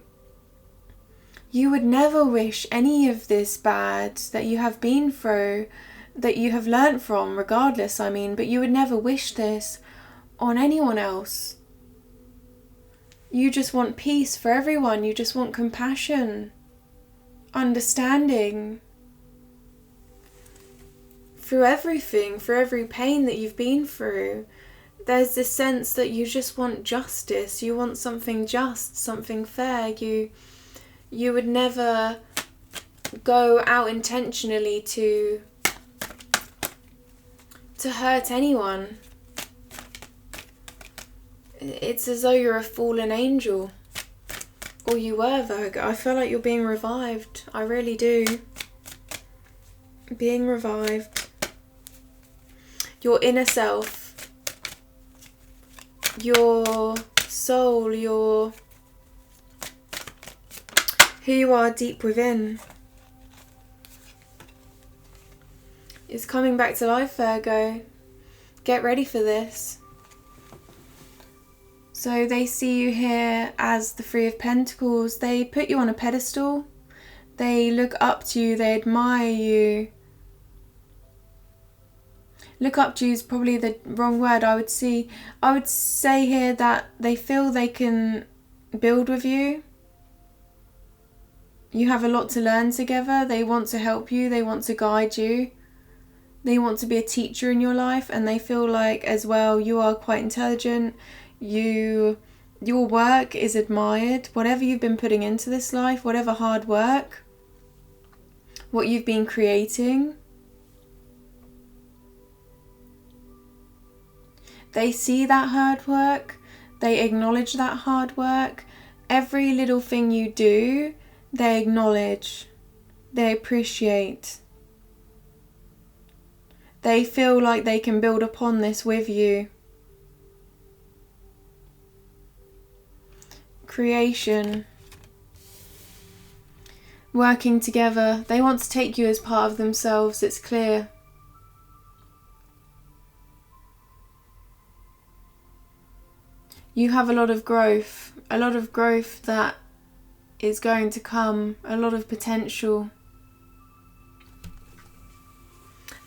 would never wish any of this bad that you have been through, that you have learnt from, regardless, I mean, but you would never wish this on anyone else. You just want peace for everyone. You just want compassion, understanding through everything, for every pain that you've been through. There's this sense that you just want justice. You want something just, something fair. You would never go out intentionally to hurt anyone. It's as though you're a fallen angel. Or you were, Virgo. I feel like you're being revived. I really do. Being revived. Your inner self. Your soul. Your... who you are deep within is coming back to life, Virgo. Get ready for this. So they see you here as the Three of Pentacles. They put you on a pedestal. They look up to you. They admire you. Look up to you is probably the wrong word. I would say here that they feel they can build with you. You have a lot to learn together. They want to help you. They want to guide you. They want to be a teacher in your life, and they feel like as well you are quite intelligent. Your work is admired. Whatever you've been putting into this life, whatever hard work, what you've been creating, they see that hard work. They acknowledge that hard work. Every little thing you do, they acknowledge. They appreciate. They feel like they can build upon this with you. Creation. Working together. They want to take you as part of themselves, it's clear. You have a lot of growth that is going to come, a lot of potential.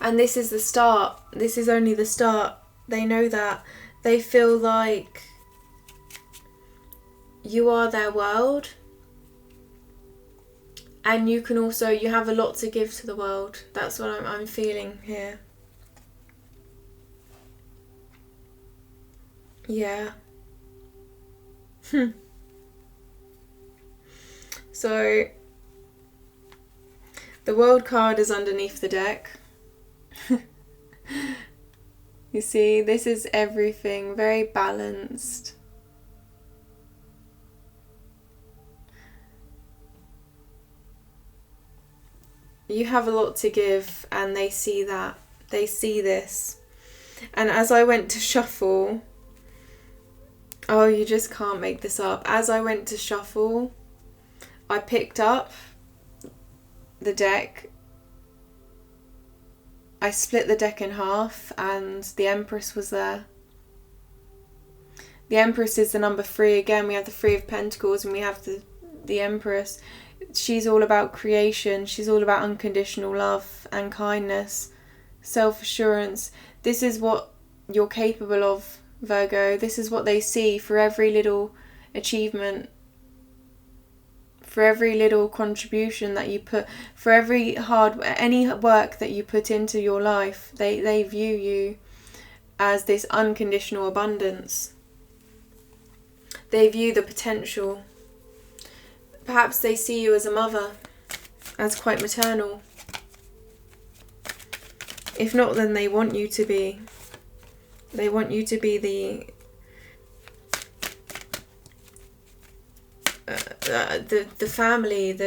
And this is the start. This is only the start. They know that. They feel like you are their world. And you have a lot to give to the world. That's what I'm feeling here. Yeah. So, the World card is underneath the deck. You see, this is everything, very balanced. You have a lot to give, and they see that. They see this. And as I went to shuffle, oh, you just can't make this up. As I went to shuffle, I picked up the deck. I split the deck in half, and the Empress was there. The Empress is the number 3. Again, we have the 3 of Pentacles, and we have the Empress. She's all about creation. She's all about unconditional love and kindness, self-assurance. This is what you're capable of, Virgo. This is what they see for every little achievement, for every little contribution that you put, for any work that you put into your life. They view you as this unconditional abundance. They view the potential. Perhaps they see you as a mother, as quite maternal. If not, then they want you to be. They want you to be the family,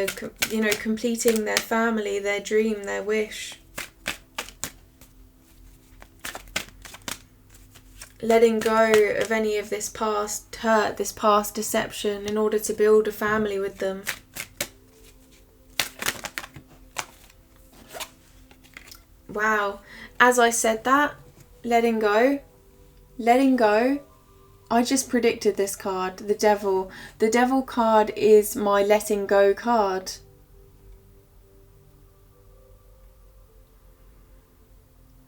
completing their family, their dream, their wish. Letting go of any of this past hurt, this past deception, in order to build a family with them. Wow. As I said that, letting go, I just predicted this card, the Devil. The Devil card is my letting go card.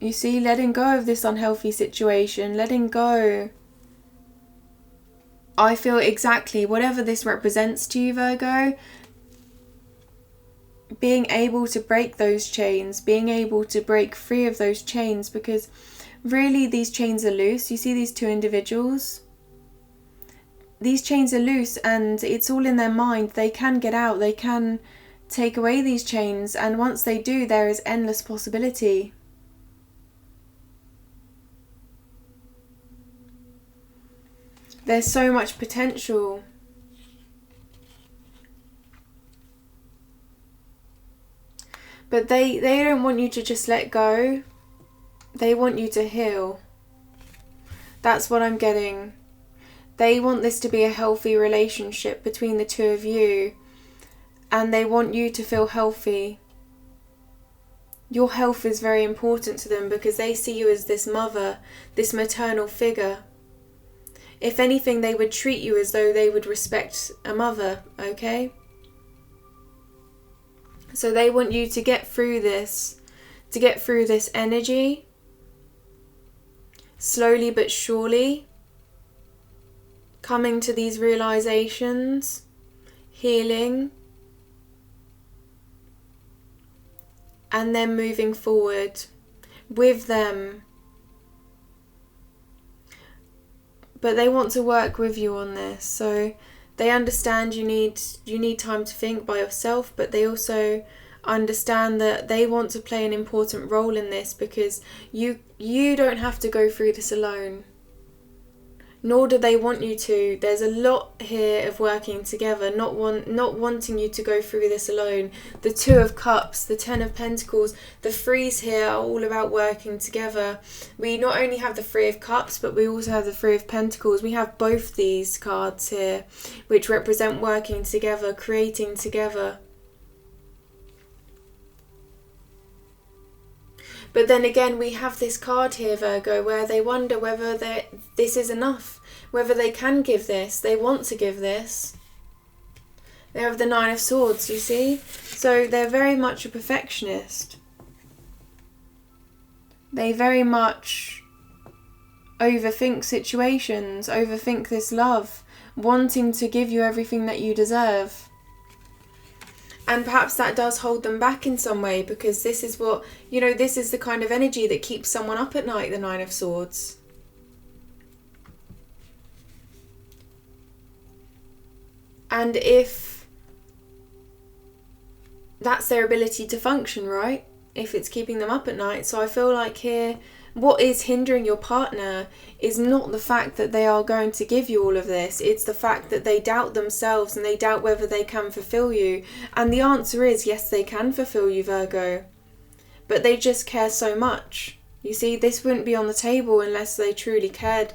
You see, letting go of this unhealthy situation, letting go. I feel exactly whatever this represents to you, Virgo. Being able to break those chains, being able to break free of those chains, because really these chains are loose. You see these 2 individuals? These chains are loose, and it's all in their mind. They can get out, they can take away these chains, and once they do, there is endless possibility. There's so much potential. But they don't want you to just let go. They want you to heal. That's what I'm getting. They want this to be a healthy relationship between the 2 of you. And they want you to feel healthy. Your health is very important to them, because they see you as this mother, this maternal figure. If anything, they would treat you as though they would respect a mother, okay? So they want you to get through this, energy, slowly but surely, coming to these realizations, healing, and then moving forward, with them. But they want to work with you on this. So they understand you need time to think by yourself, but they also understand that they want to play an important role in this, because you don't have to go through this alone. Nor do they want you to. There's a lot here of working together, not wanting you to go through this alone. The Two of Cups, the Ten of Pentacles, the Threes here are all about working together. We not only have the Three of Cups, but we also have the Three of Pentacles. We have both these cards here, which represent working together, creating together. But then again, we have this card here, Virgo, where they wonder whether this is enough, whether they can give this. They want to give this. They have the Nine of Swords, you see? So they're very much a perfectionist. They very much overthink situations, overthink this love, wanting to give you everything that you deserve. And perhaps that does hold them back in some way, because this is what, this is the kind of energy that keeps someone up at night, the Nine of Swords. And if that's their ability to function, right? If it's keeping them up at night. So I feel like here, what is hindering your partner is not the fact that they are going to give you all of this. It's the fact that they doubt themselves and they doubt whether they can fulfill you. And the answer is yes, they can fulfill you, Virgo. But they just care so much. You see, this wouldn't be on the table unless they truly cared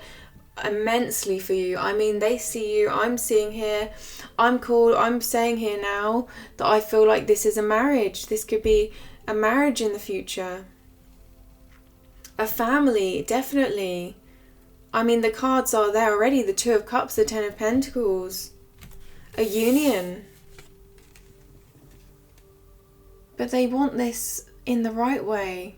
immensely for you. I mean, they see you, I'm seeing here, I'm saying here now that I feel like this is a marriage. This could be a marriage in the future. A family, definitely. I mean, the cards are there already. The Two of Cups, the Ten of Pentacles. A union. But they want this in the right way.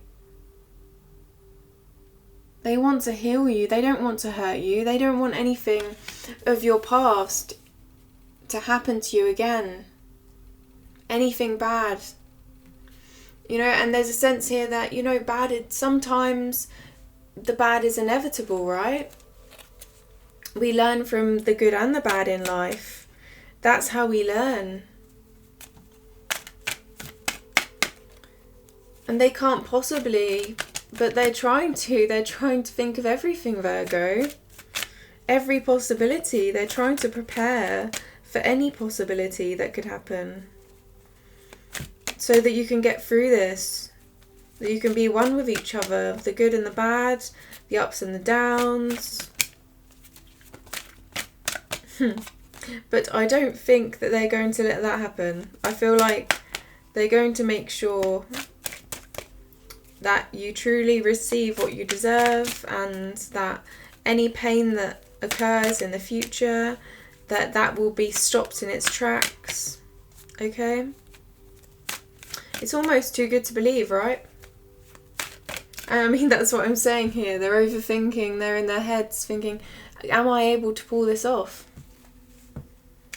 They want to heal you. They don't want to hurt you. They don't want anything of your past to happen to you again. Anything bad. And there's a sense here that, sometimes the bad is inevitable, right? We learn from the good and the bad in life. That's how we learn. And they can't possibly, but they're trying to think of everything, Virgo. Every possibility. They're trying to prepare for any possibility that could happen. So that you can get through this, that you can be one with each other, the good and the bad, the ups and the downs. But I don't think that they're going to let that happen. I feel like they're going to make sure that you truly receive what you deserve, and that any pain that occurs in the future, that will be stopped in its tracks. Okay? It's almost too good to believe, right? I mean, that's what I'm saying here. They're overthinking. They're in their heads thinking, am I able to pull this off?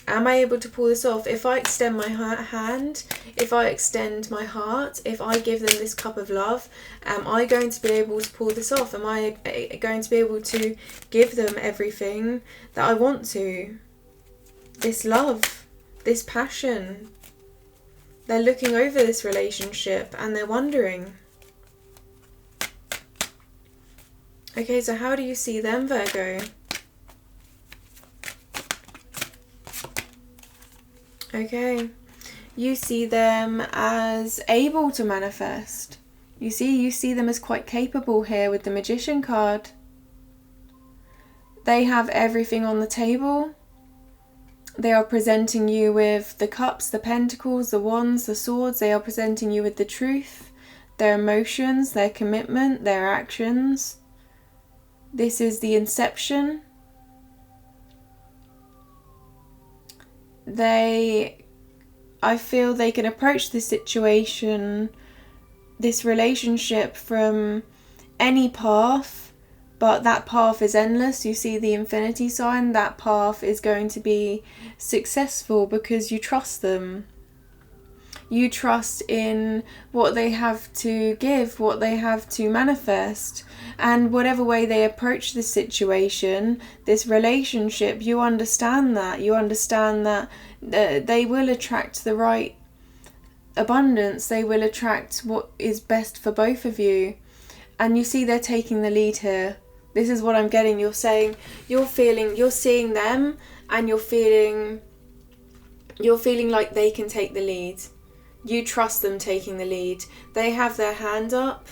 Am I able to pull this off? If I extend my hand, if I extend my heart, if I give them this cup of love, am I going to be able to pull this off? Am I going to be able to give them everything that I want to? This love, this passion. They're looking over this relationship and they're wondering. Okay, so how do you see them, Virgo? Okay, you see them as able to manifest. You see them as quite capable here with the Magician card. They have everything on the table. They are presenting you with the cups, the pentacles, the wands, the swords. They are presenting you with the truth, their emotions, their commitment, their actions. This is the inception. I feel they can approach this situation, this relationship from any path. But that path is endless. You see the infinity sign. That path is going to be successful because you trust them. You trust in what they have to give, what they have to manifest. And whatever way they approach this situation, this relationship, you understand that. You understand that they will attract the right abundance. They will attract what is best for both of you. And you see they're taking the lead here. This is what I'm getting. You're saying, you're seeing them, and you're feeling like they can take the lead. You trust them taking the lead. They have their hand up.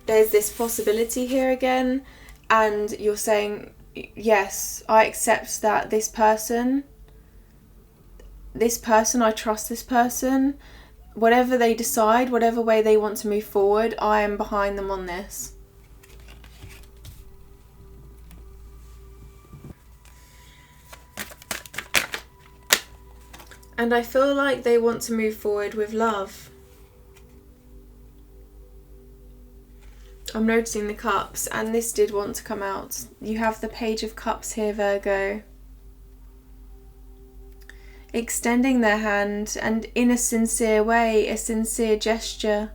There's this possibility here again. And you're saying, yes, I accept that this person, I trust this person. Whatever they decide, whatever way they want to move forward, I am behind them on this. And I feel like they want to move forward with love. I'm noticing the cups, and this did want to come out. You have the Page of Cups here, Virgo. Extending their hand, and in a sincere way, a sincere gesture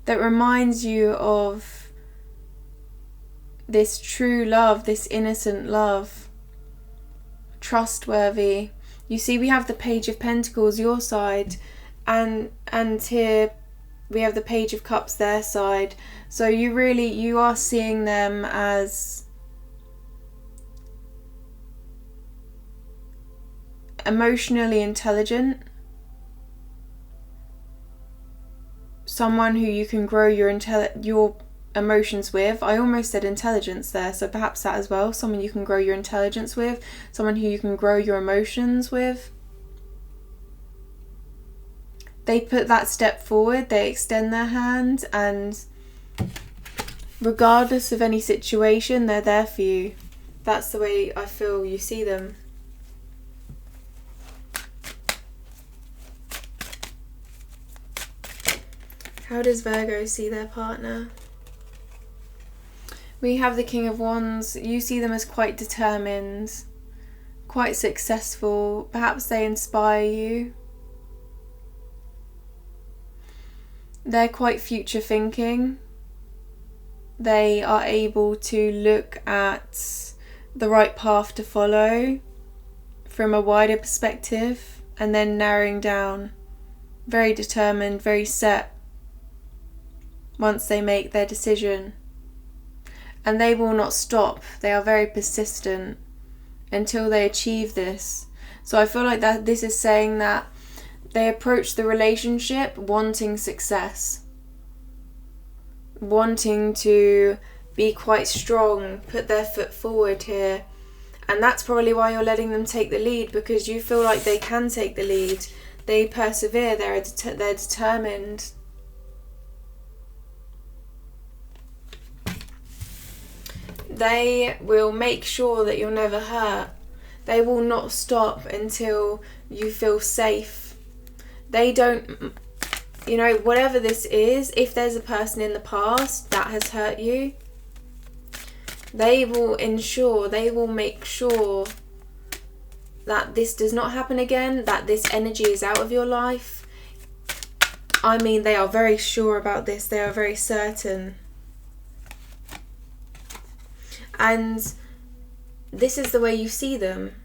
that reminds you of this true love, this innocent love. Trustworthy. You see, we have the Page of Pentacles, your side, and here we have the Page of Cups, their side. So you are seeing them as emotionally intelligent, someone who you can grow your emotions with. I almost said intelligence there, so perhaps that as well. Someone you can grow your intelligence with, someone who you can grow your emotions with. They put that step forward, they extend their hand, and regardless of any situation, they're there for you. That's the way I feel you see them. How does Virgo see their partner? We have the King of Wands. You see them as quite determined, quite successful. Perhaps they inspire you. They're quite future thinking. They are able to look at the right path to follow from a wider perspective and then narrowing down. Very determined, very set once they make their decision. And they will not stop. They are very persistent until they achieve this. So I feel like that this is saying that they approach the relationship wanting success, wanting to be quite strong, put their foot forward here. And that's probably why you're letting them take the lead, because you feel like they can take the lead. They persevere, they're determined. They will make sure that you're never hurt. They will not stop until you feel safe. They don't, whatever this is, if there's a person in the past that has hurt you, they will make sure that this does not happen again, that this energy is out of your life. I mean, they are very sure about this. They are very certain. And this is the way you see them.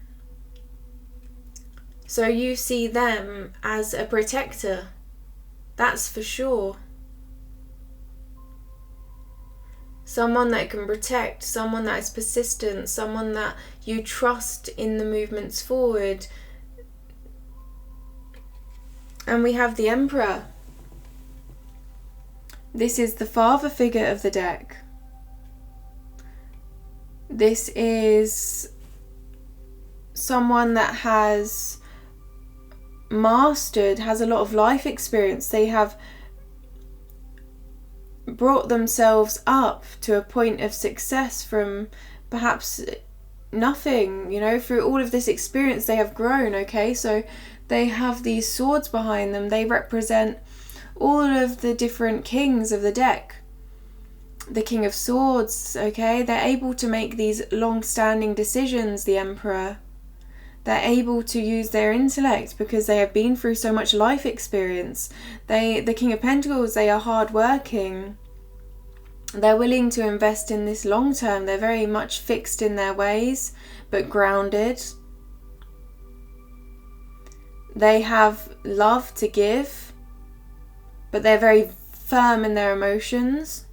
So you see them as a protector. That's for sure. Someone that can protect, someone that is persistent, someone that you trust in the movements forward. And we have the Emperor. This is the father figure of the deck. This is someone that has has a lot of life experience. They have brought themselves up to a point of success from perhaps nothing, through all of this experience they have grown, okay? So they have these swords behind them. They represent all of the different kings of the deck. The King of Swords, okay? They're able to make these long-standing decisions, the Emperor. They're able to use their intellect because they have been through so much life experience. The King of Pentacles, they are hardworking. They're willing to invest in this long term. They're very much fixed in their ways, but grounded. They have love to give, but they're very firm in their emotions.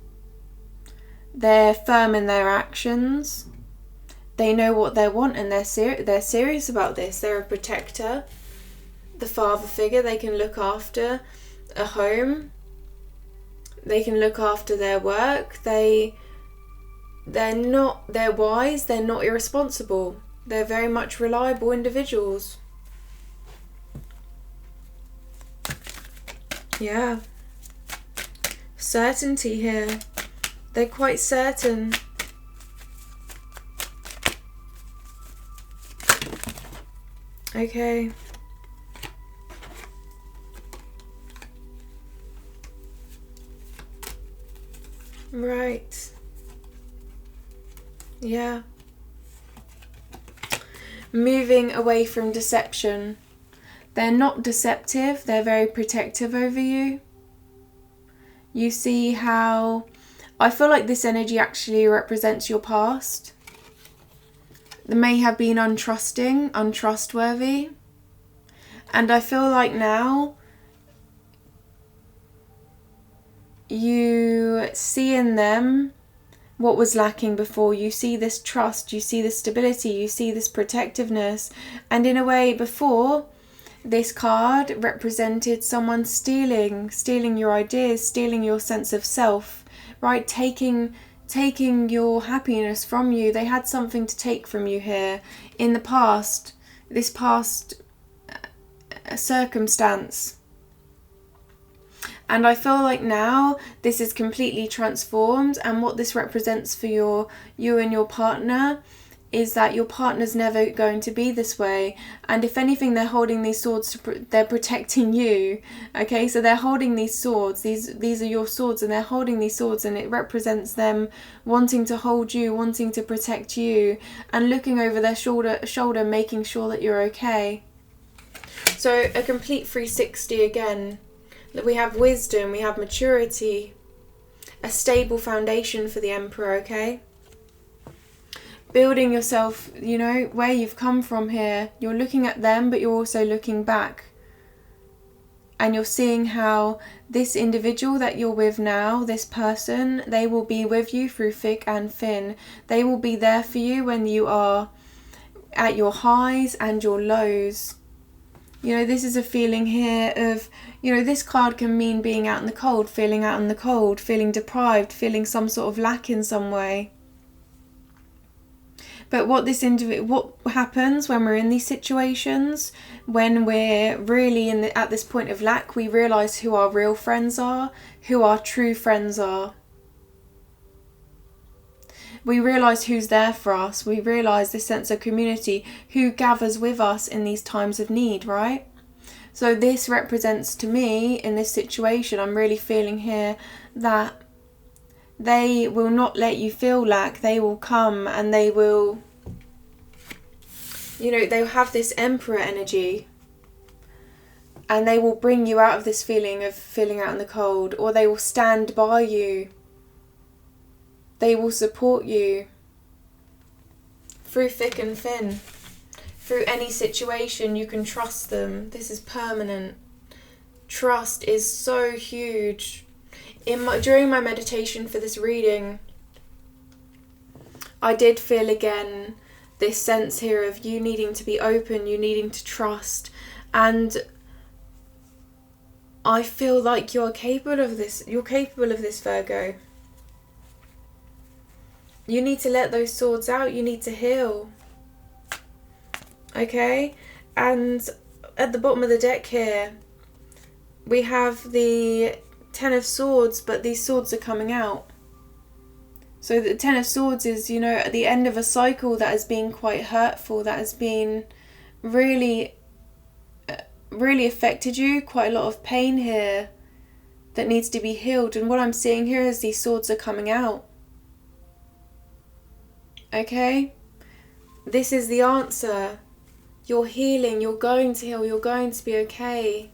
They're firm in their actions. They know what they want, and they're serious about this. They're a protector, the father figure. They can look after a home. They can look after their work. They're wise. They're not irresponsible. They're very much reliable individuals. Yeah. Certainty here. They're quite certain. Okay. Right. Yeah. Moving away from deception. They're not deceptive. They're very protective over you. You see how I feel like this energy actually represents your past. They may have been untrusting, untrustworthy. And I feel like now you see in them what was lacking before. You see this trust, you see this stability, you see this protectiveness. And in a way, before, this card represented someone stealing your ideas, stealing your sense of self, right? Taking your happiness from you. They had something to take from you here in the past, this past circumstance. And I feel like now this is completely transformed, and what this represents for you and your partner is that your partner's never going to be this way. And if anything, they're holding these swords they're protecting you. Okay, so they're holding these swords. These are your swords, and they're holding these swords, and it represents them wanting to hold you, wanting to protect you, and looking over their shoulder, making sure that you're okay. So a complete 360 again. We have wisdom, we have maturity, a stable foundation for the Emperor, okay? Building yourself, you know, where you've come from here. You're looking at them, but you're also looking back. And you're seeing how this individual that you're with now, this person, they will be with you through thick and thin. They will be there for you when you are at your highs and your lows. You know, this is a feeling here of, you know, this card can mean being out in the cold, feeling out in the cold, feeling deprived, feeling some sort of lack in some way. But what happens when we're in these situations, when we're really at this point of lack, we realise who our real friends are, who our true friends are. We realise who's there for us. We realise this sense of community, who gathers with us in these times of need, right? So this represents to me, in this situation, I'm really feeling here that they will not let you feel lack. They will come and they will, you know, they'll have this Emperor energy. And they will bring you out of this feeling of feeling out in the cold. Or they will stand by you. They will support you through thick and thin. Through any situation, you can trust them. This is permanent. Trust is so huge. During my meditation for this reading, I did feel again this sense here of you needing to be open, you needing to trust. And I feel like you're capable of this. You're capable of this, Virgo. You need to let those swords out. You need to heal. Okay? And at the bottom of the deck here, we have the Ten of Swords, but these swords are coming out. So the Ten of Swords is, you know, at the end of a cycle that has been quite hurtful, that has been really affected you. Quite a lot of pain here that needs to be healed. And what I'm seeing here is these swords are coming out. Okay? This is the answer. You're healing, you're going to heal, you're going to be okay.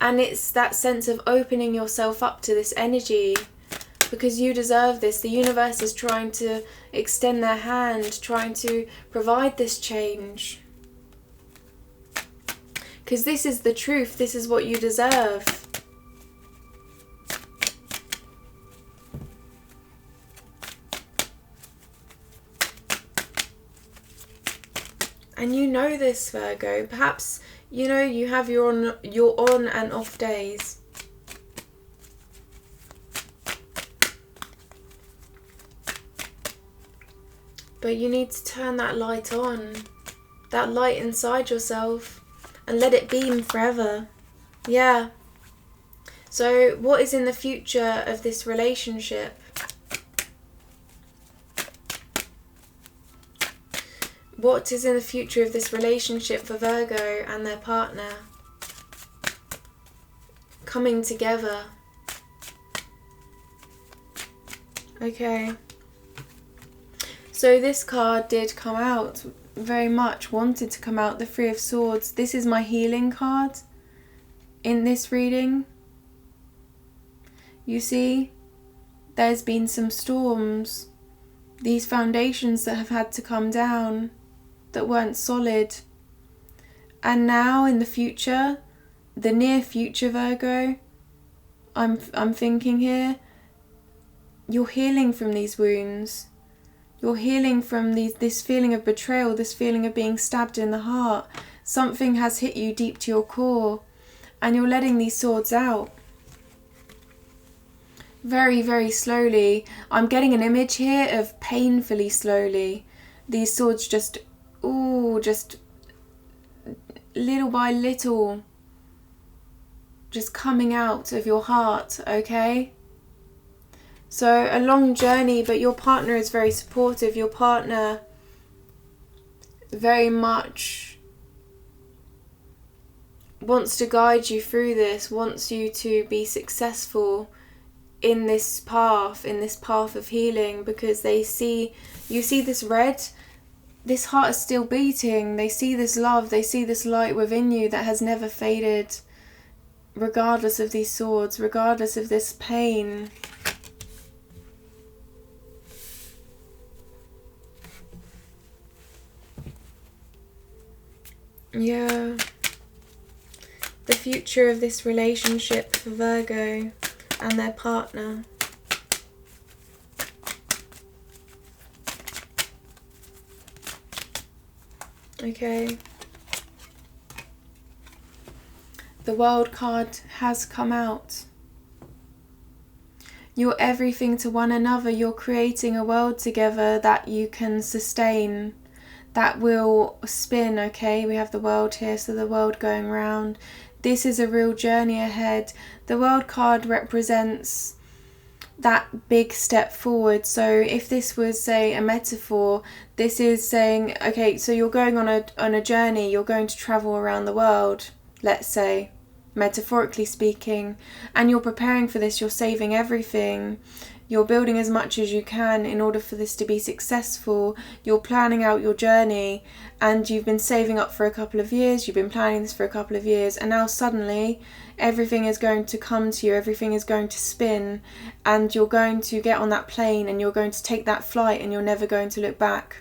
And it's that sense of opening yourself up to this energy, because you deserve this. The universe is trying to extend their hand, trying to provide this change. Because this is the truth, this is what you deserve. And you know this, Virgo. Perhaps, you know, you have your on and off days. But you need to turn that light on. That light inside yourself. And let it beam forever. Yeah. So what is in the future of this relationship? What is in the future of this relationship for Virgo and their partner? Coming together. Okay. So this card did come out, very much wanted to come out, the Three of Swords. This is my healing card in this reading. You see, there's been some storms, these foundations that have had to come down, that weren't solid. And now in the future, the near future, Virgo, I'm thinking here, you're healing from these wounds. You're healing from this feeling of betrayal, this feeling of being stabbed in the heart. Something has hit you deep to your core, and you're letting these swords out. Very, very slowly. I'm getting an image here of painfully slowly. These swords just little by little, just coming out of your heart, okay? So a long journey, but your partner is very supportive. Your partner very much wants to guide you through this, wants you to be successful in this path of healing, because you see this red, this heart is still beating. They see this love, they see this light within you that has never faded, regardless of these swords, regardless of this pain. Yeah. The future of this relationship for Virgo and their partner. Okay. The World card has come out. You're everything to one another. You're creating a world together that you can sustain, that will spin, okay? We have the world here, so the world going round. This is a real journey ahead. The World card represents that big step forward. So if this was, say, a metaphor, this is saying, okay, so you're going on a journey, you're going to travel around the world, let's say, metaphorically speaking, and you're preparing for this, you're saving everything, you're building as much as you can in order for this to be successful. You're planning out your journey, and you've been saving up for a couple of years, you've been planning this for a couple of years, and now suddenly everything is going to come to you, everything is going to spin, and you're going to get on that plane and you're going to take that flight and you're never going to look back.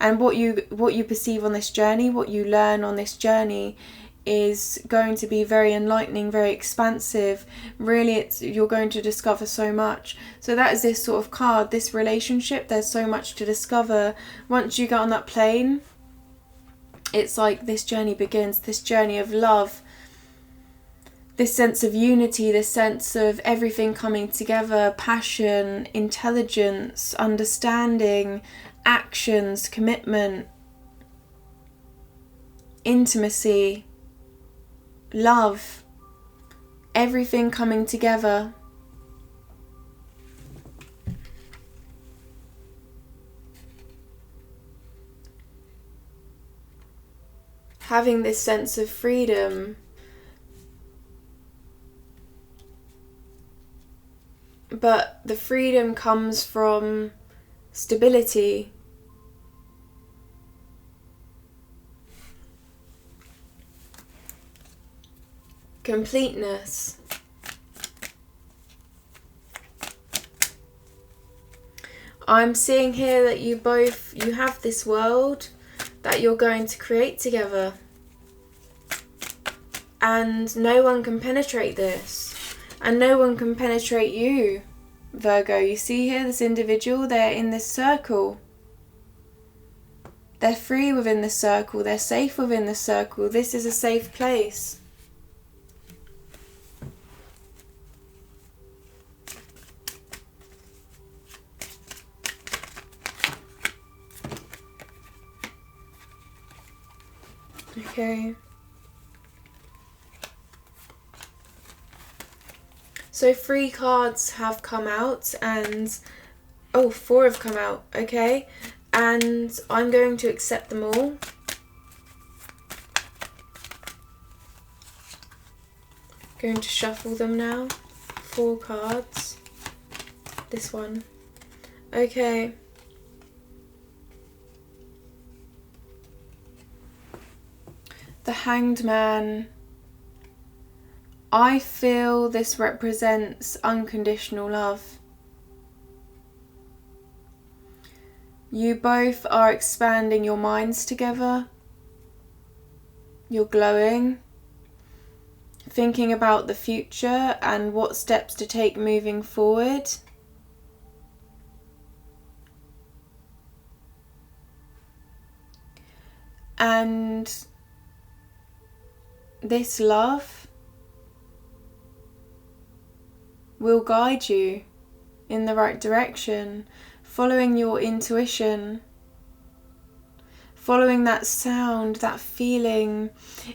And what you perceive on this journey, what you learn on this journey, is going to be very enlightening, very expansive. Really, you're going to discover so much. So that is this sort of card, this relationship. There's so much to discover. Once you get on that plane, it's like this journey begins, this journey of love, this sense of unity, this sense of everything coming together, passion, intelligence, understanding, actions, commitment, intimacy, love, everything coming together. Having this sense of freedom, but the freedom comes from stability. completeness. I'm seeing here that you have this world that you're going to create together. And no one can penetrate this. And no one can penetrate you, Virgo. You see here this individual, they're in this circle. They're free within this circle. They're safe within this circle. This is a safe place. Okay. So 3 cards have come out and... oh, 4 have come out. Okay. And I'm going to accept them all. Going to shuffle them now. 4 cards. This one. Okay. The Hanged Man. I feel this represents unconditional love. You both are expanding your minds together. You're glowing. Thinking about the future and what steps to take moving forward. And this love will guide you in the right direction, following your intuition, following that sound, that feeling.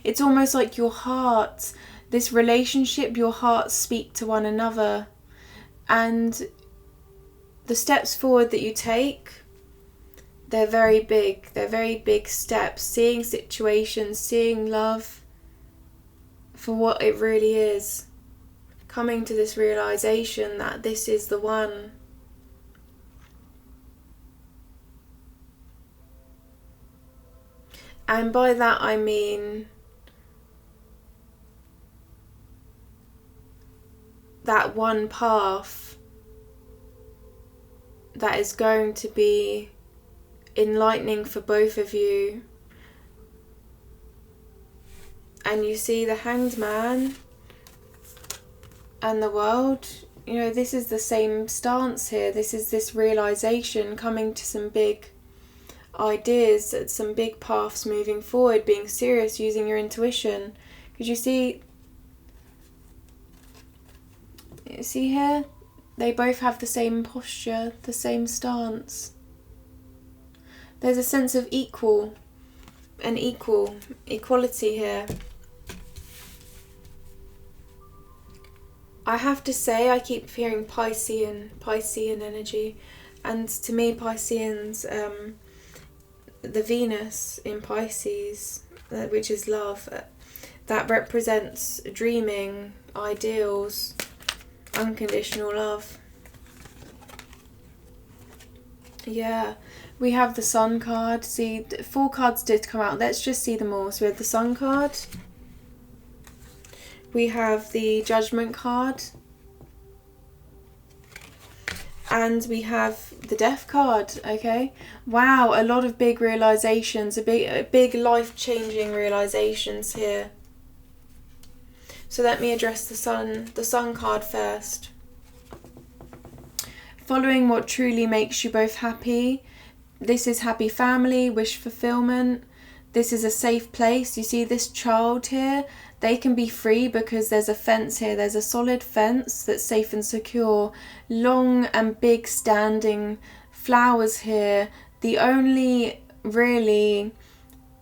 It's almost like your heart, this relationship, your hearts speak to one another. And the steps forward that you take, they're very big. They're very big steps. Seeing situations, seeing love for what it really is. Coming to this realization that this is the one. And by that I mean that one path that is going to be enlightening for both of you. And you see the Hanged Man and the world, you know, this is the same stance here. This is this realization, coming to some big ideas, some big paths moving forward, being serious, using your intuition. Because you see here, they both have the same posture, the same stance. There's a sense of equality here. I have to say, I keep hearing Piscean energy, and to me Pisceans, the Venus in Pisces, which is love, that represents dreaming, ideals, unconditional love. Yeah, we have the Sun card. See, 4 cards did come out. Let's just see them all. So we have the Sun card. We have the Judgment card. And we have the Death card, okay? Wow, a lot of big realizations, a big life-changing realizations here. So let me address the Sun card first. Following what truly makes you both happy. This is happy family, wish fulfillment. This is a safe place. You see this child here? They can be free because there's a fence here. There's a solid fence that's safe and secure. Long and big standing flowers here. The only really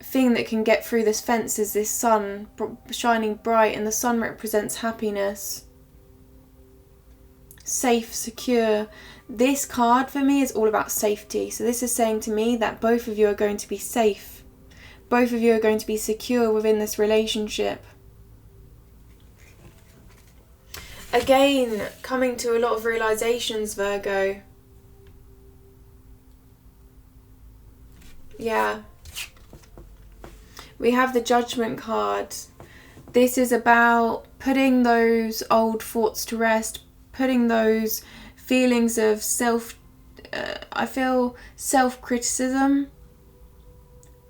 thing that can get through this fence is this sun shining bright, and the sun represents happiness. Safe, secure. This card for me is all about safety. So this is saying to me that both of you are going to be safe. Both of you are going to be secure within this relationship. Again, coming to a lot of realizations, Virgo. Yeah. We have the Judgment card. This is about putting those old thoughts to rest, putting those feelings of self-criticism,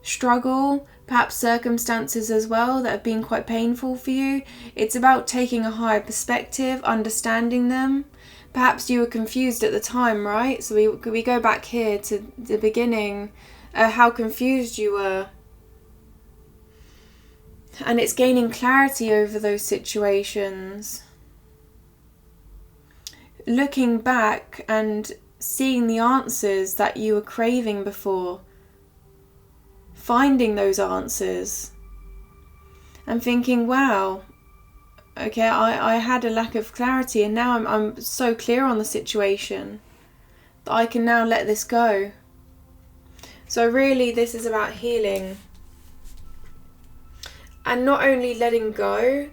struggle, perhaps circumstances as well that have been quite painful for you. It's about taking a higher perspective, understanding them. Perhaps you were confused at the time, right? So we go back here to the beginning, how confused you were. And it's gaining clarity over those situations. Looking back and seeing the answers that you were craving before. Finding those answers. And thinking, wow, okay, I had a lack of clarity and now I'm so clear on the situation that I can now let this go. So really this is about healing. And not only letting go,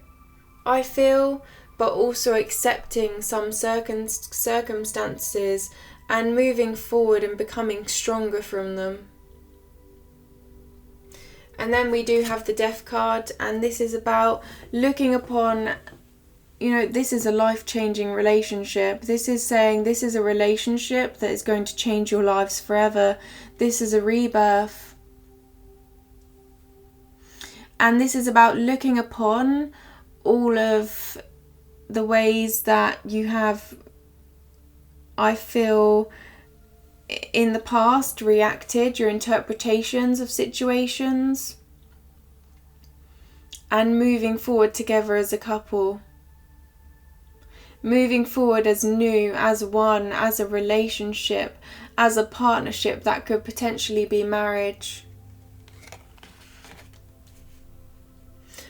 I feel, but also accepting some circumstances and moving forward and becoming stronger from them. And then we do have the Death card, and this is about looking upon, this is a life-changing relationship. This is saying this is a relationship that is going to change your lives forever. This is a rebirth. And this is about looking upon all of the ways that you have, I feel, in the past reacted, your interpretations of situations, and moving forward together as a couple. Moving forward as new, as one, as a relationship, as a partnership that could potentially be marriage.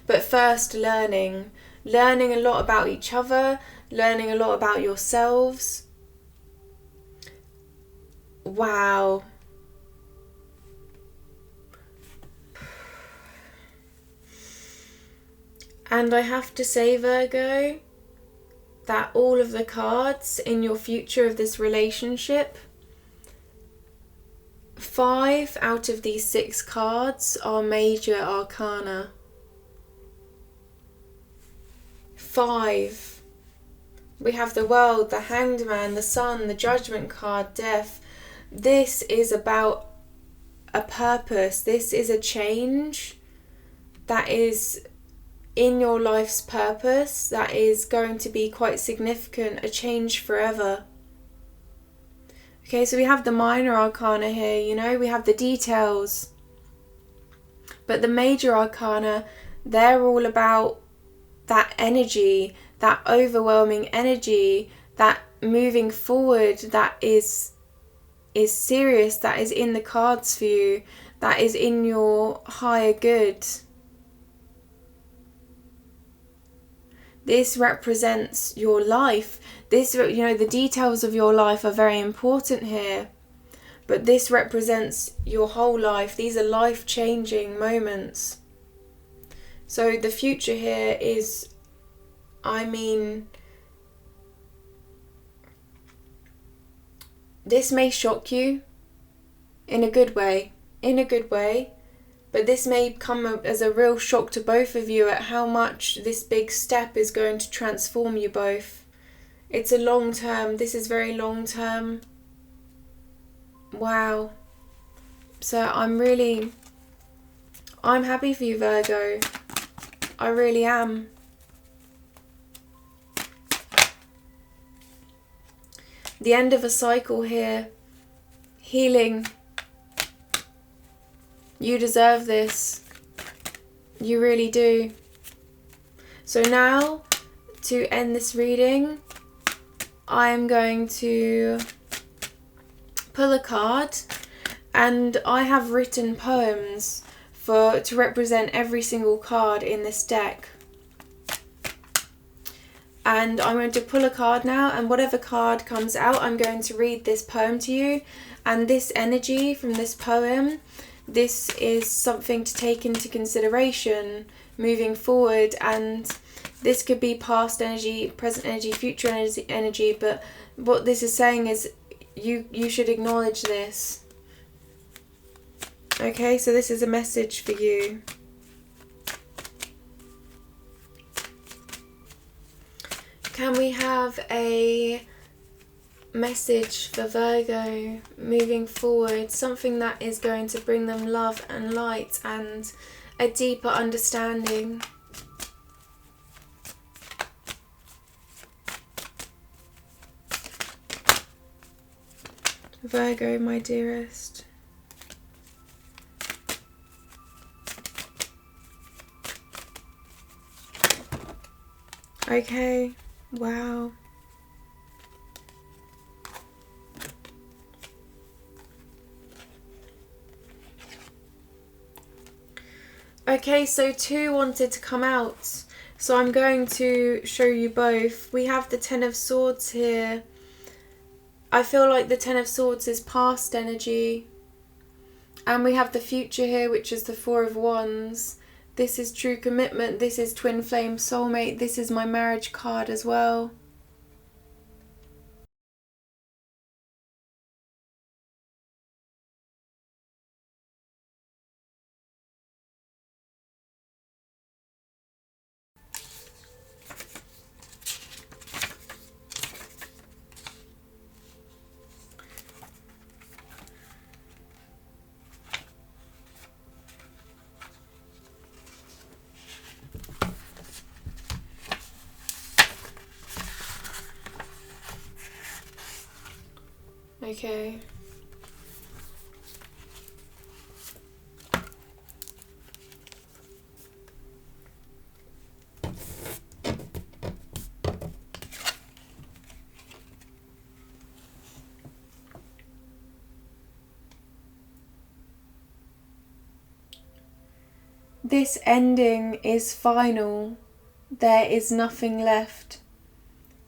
But first learning a lot about each other, learning a lot about yourselves. Wow. And I have to say, Virgo, that all of the cards in your future of this relationship, 5 out of these 6 cards are major arcana. 5. We have the World, the Hanged Man, the Sun, the Judgment card, Death. This is about a purpose. This is a change that is in your life's purpose, that is going to be quite significant, a change forever. Okay, so we have the minor arcana here, we have the details. But the major arcana, they're all about that energy, that overwhelming energy, that moving forward, that is serious, that is in the cards for you, that is in your higher good. This represents your life. This, the details of your life are very important here. But this represents your whole life. These are life-changing moments. So the future here is, this may shock you in a good way, but this may come as a real shock to both of you at how much this big step is going to transform you both. It's a long term, this is very long term. Wow. So I'm happy for you, Virgo. I really am. The end of a cycle here. Healing. You deserve this. You really do. So now, to end this reading, I am going to pull a card, and I have written poems to represent every single card in this deck. And I'm going to pull a card now, and whatever card comes out, I'm going to read this poem to you. And this energy from this poem, this is something to take into consideration moving forward. And this could be past energy, present energy, future energy. But what this is saying is you should acknowledge this. Okay, so this is a message for you. Can we have a message for Virgo moving forward? Something that is going to bring them love and light and a deeper understanding. Virgo, my dearest. Okay, wow. Okay, so two wanted to come out. So I'm going to show you both. We have the Ten of Swords here. I feel like the Ten of Swords is past energy. And we have the future here, which is the Four of Wands. This is true commitment. This is twin flame soulmate. This is my marriage card as well. Okay. This ending is final. There is nothing left.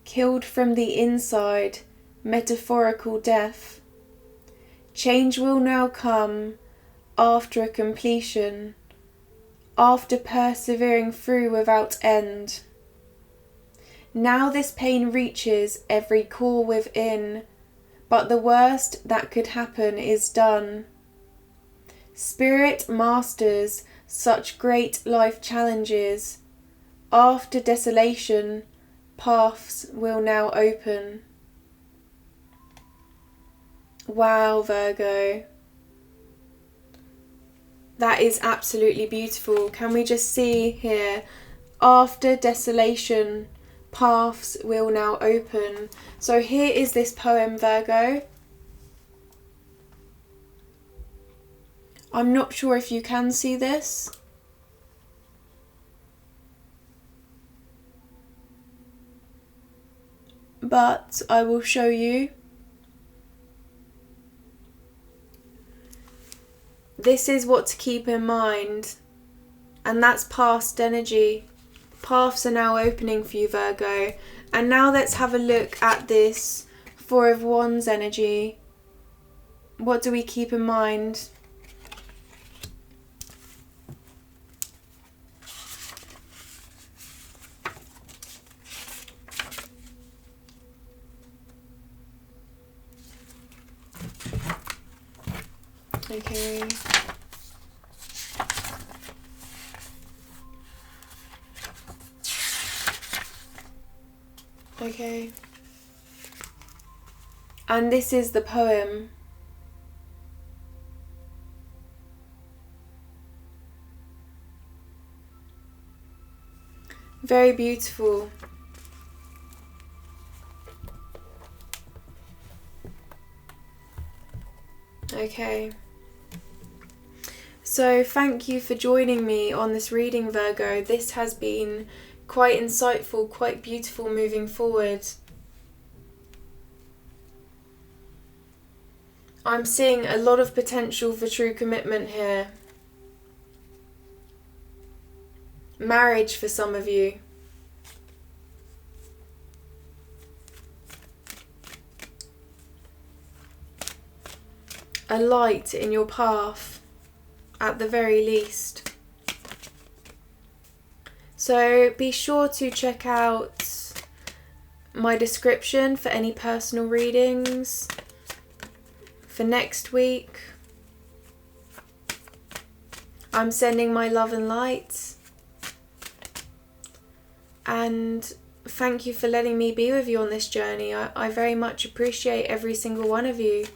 Killed from the inside. Metaphorical death. Change will now come after a completion, after persevering through without end. Now this pain reaches every core within, but the worst that could happen is done. Spirit masters such great life challenges. After desolation, paths will now open. Wow, Virgo. That is absolutely beautiful. Can we just see here, after desolation, paths will now open. So here is this poem, Virgo. I'm not sure if you can see this. But I will show you. This is what to keep in mind, and that's past energy. Paths are now opening for you, Virgo. And now let's have a look at this Four of Wands energy. What do we keep in mind? Okay. Okay. And this is the poem. Very beautiful. Okay. So thank you for joining me on this reading, Virgo. This has been quite insightful, quite beautiful moving forward. I'm seeing a lot of potential for true commitment here. Marriage for some of you. A light in your path. At the very least. So be sure to check out my description for any personal readings for next week. I'm sending my love and light, and thank you for letting me be with you on this journey. I very much appreciate every single one of you.